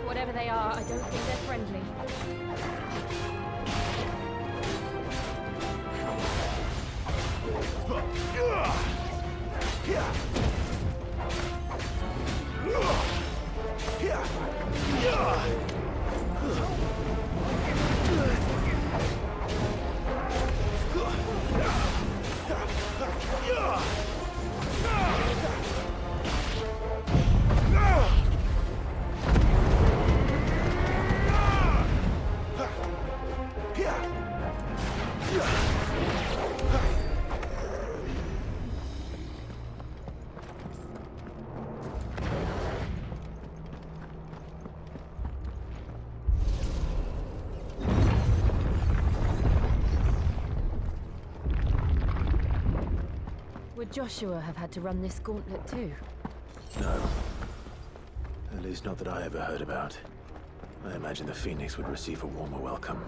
Whatever they are, I don't think they're friendly. Would Joshua have had to run this gauntlet too? No. At least not that I ever heard about. I imagine the Phoenix would receive a warmer welcome.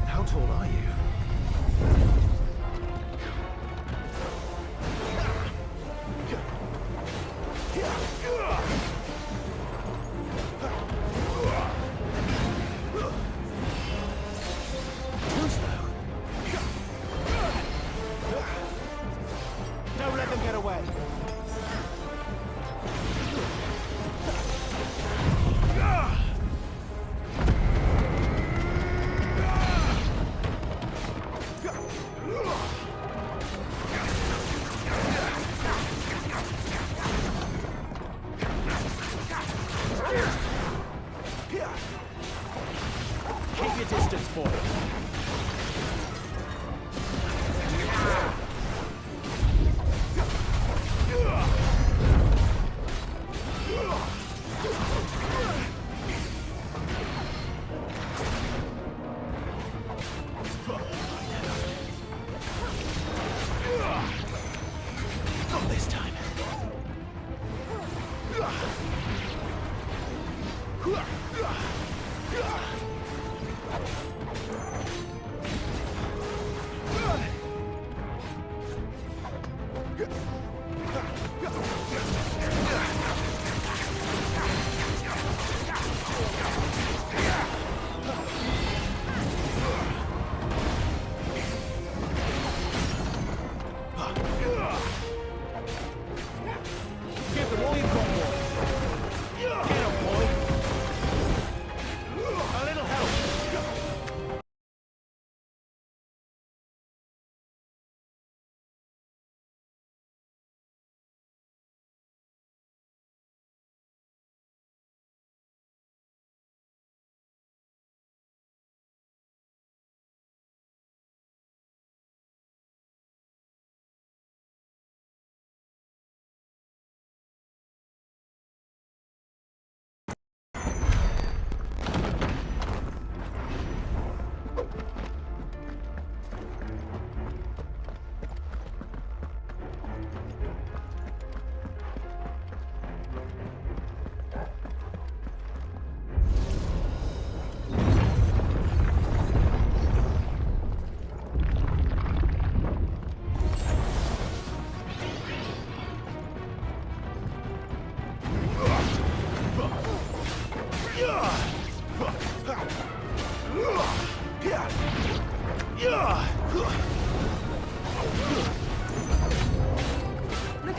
How tall are you? Don't let them get away. Look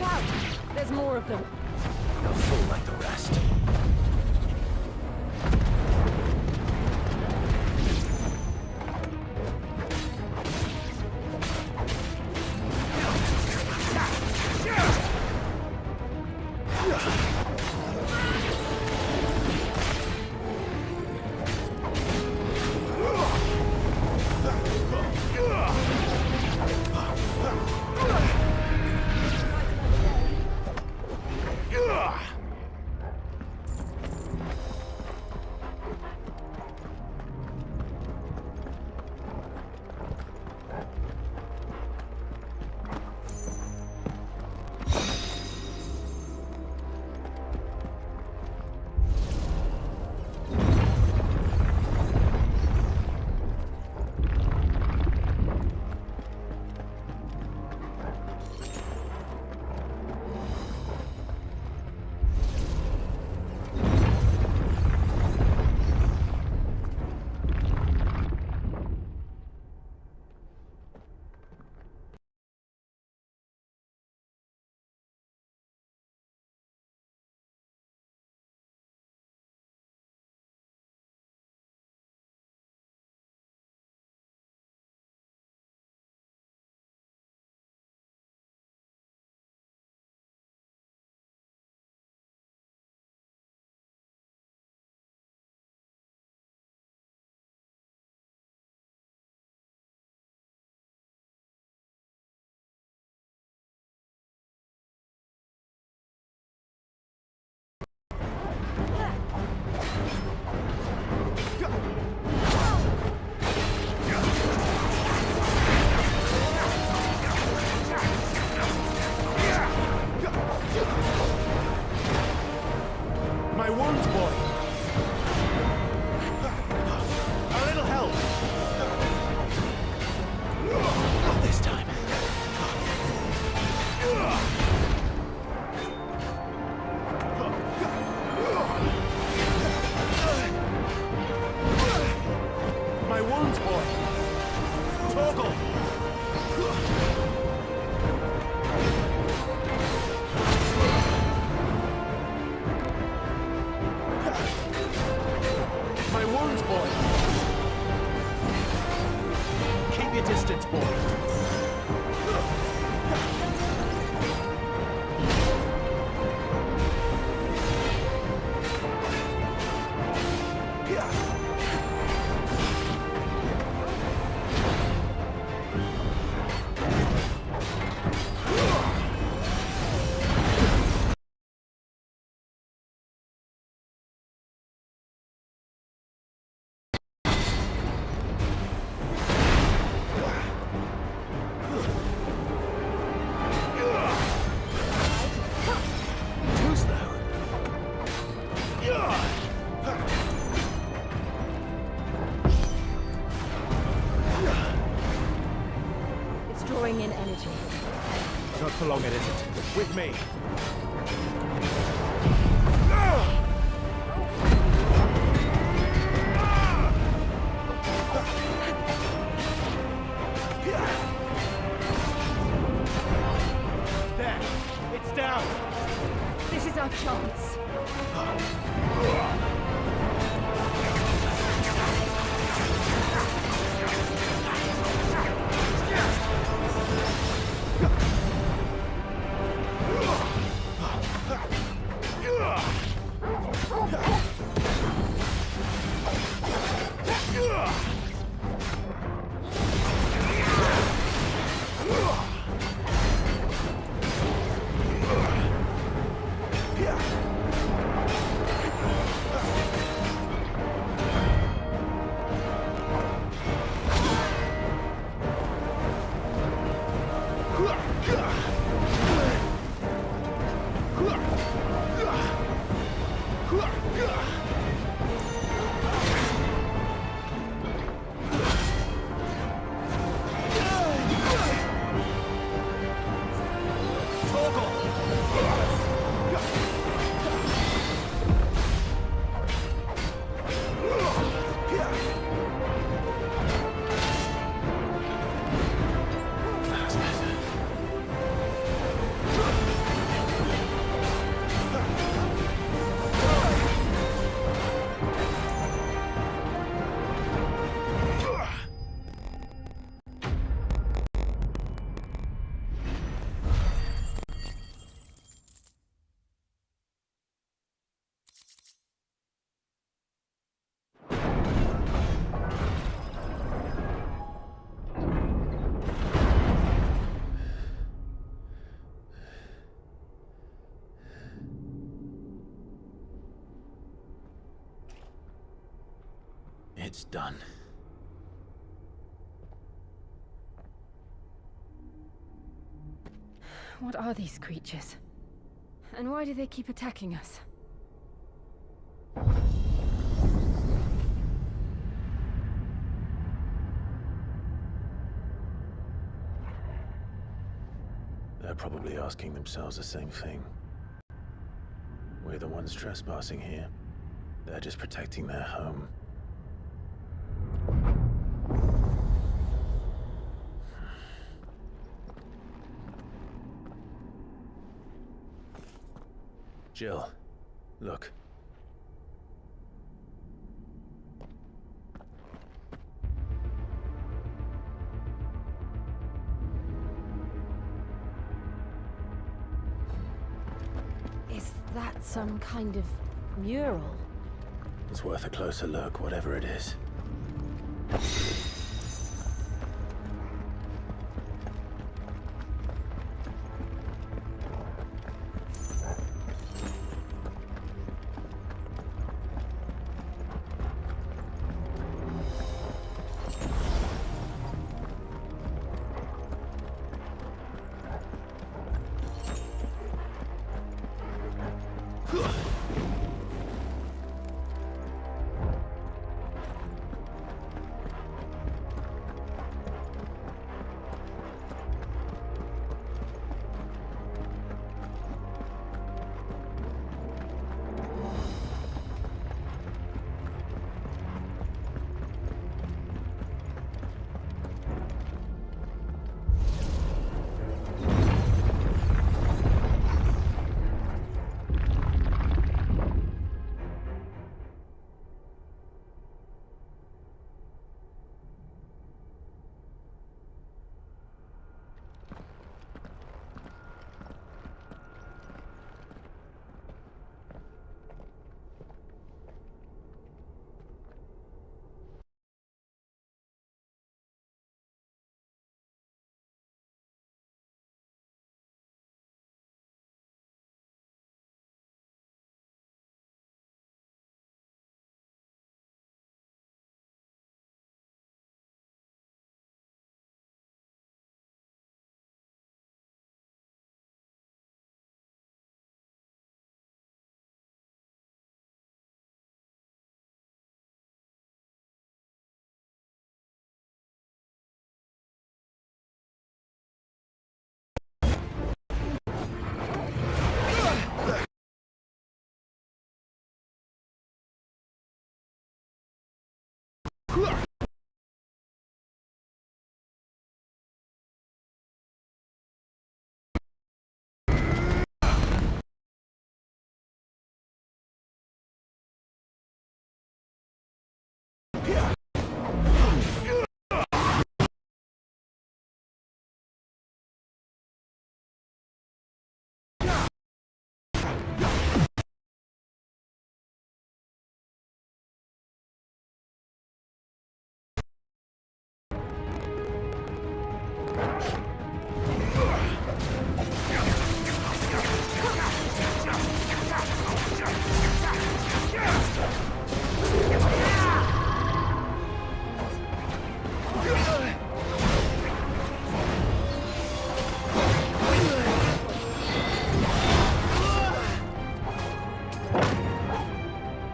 out! There's more of them. They'll fall like the rest. My wounds, boy. A little help. Not this time. My wounds, boy. Toggle. My wounds, boy. Keep your distance, boy. It's drawing in energy. Not for long, it isn't. With me. There. It's down. This is our chance. It's done. What are these creatures? And why do they keep attacking us? They're probably asking themselves the same thing. We're the ones trespassing here. They're just protecting their home. Jill, look. Is that some kind of mural? It's worth a closer look, whatever it is.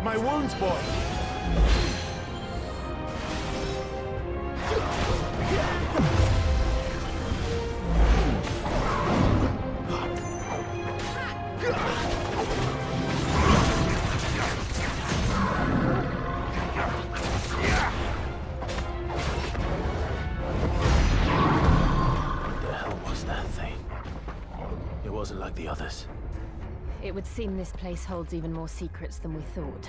My wounds, boy! What the hell was that thing? It wasn't like the others. It would seem this place holds even more secrets than we thought.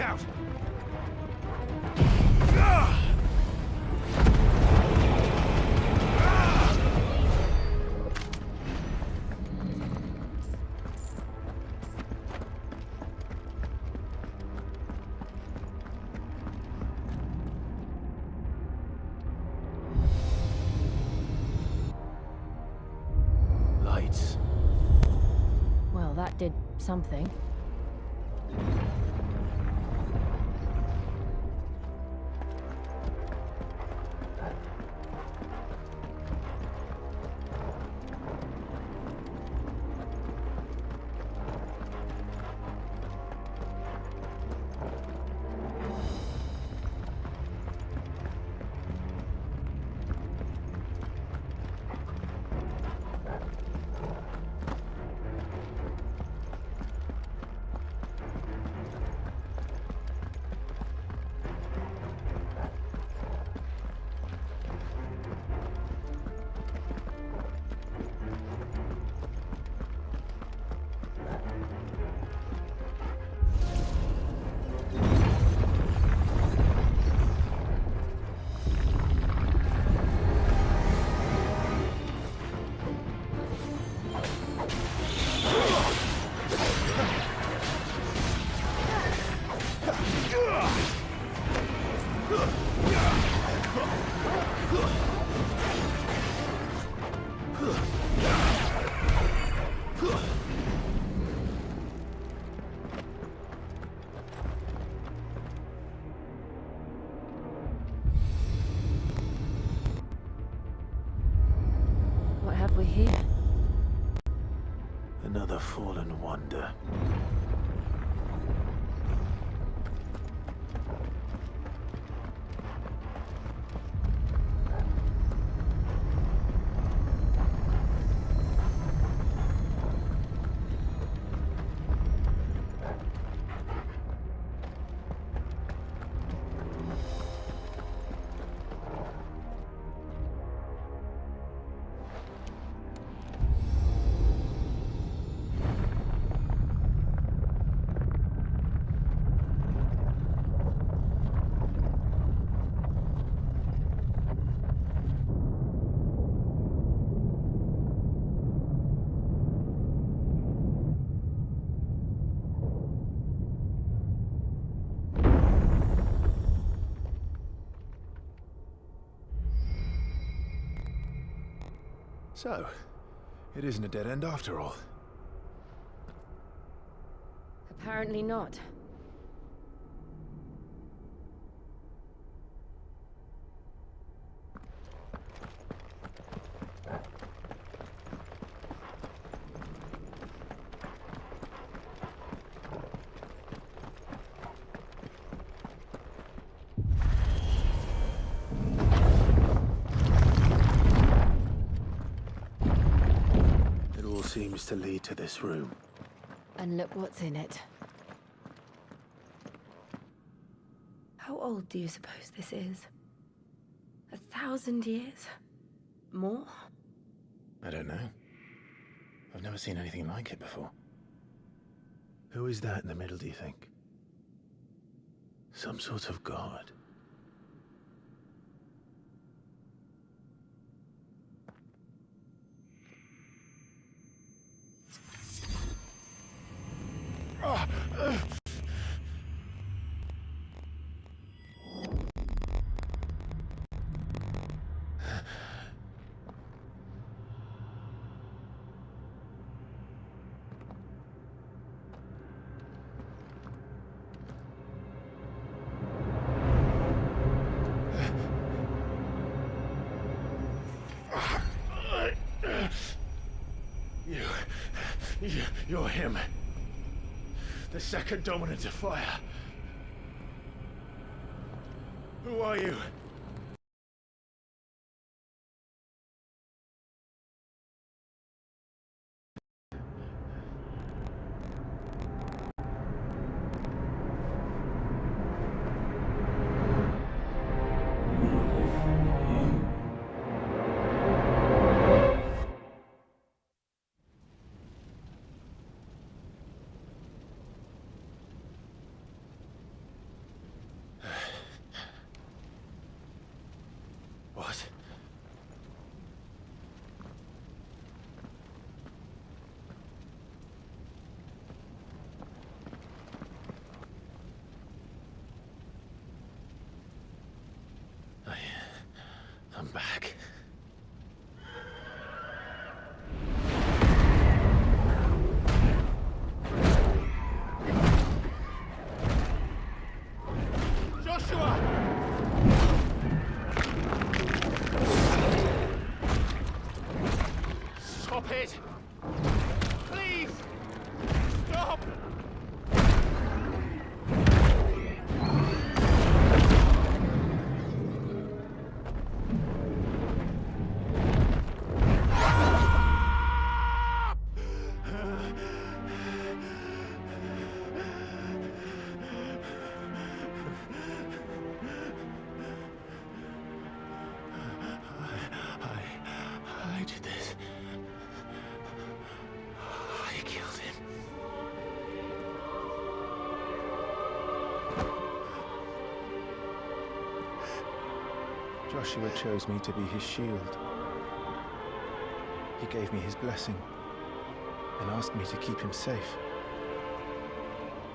out! Lights. Well, that did something. What have we here? Another fallen wonder. So, it isn't a dead end after all. Apparently not. It all seems to lead to this room. And look what's in it. How old do you suppose this is? 1,000 years? More? I don't know. I've never seen anything like it before. Who is that in the middle, do you think? Some sort of god. You're him. The second dominant of fire. Who are you? Joshua chose me to be his shield. He gave me his blessing and asked me to keep him safe.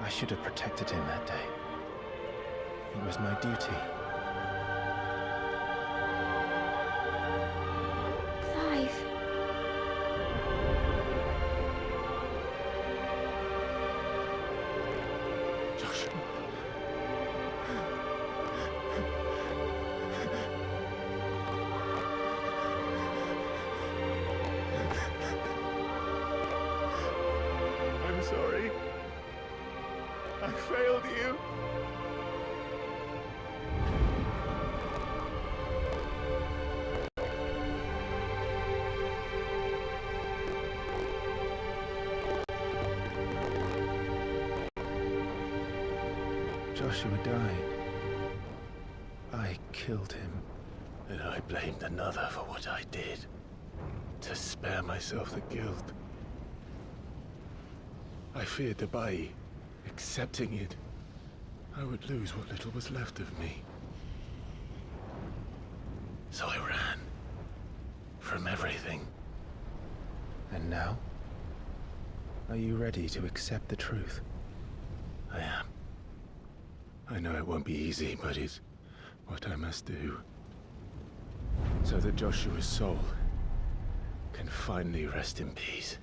I should have protected him that day. It was my duty. Clive. Joshua. I'm sorry. I failed you. Joshua died. I killed him. And I blamed another for what I did, to spare myself the guilt. I feared that by accepting it, I would lose what little was left of me. So I ran. From everything. And now? Are you ready to accept the truth? I am. I know it won't be easy, but it's what I must do. So that Joshua's soul can finally rest in peace.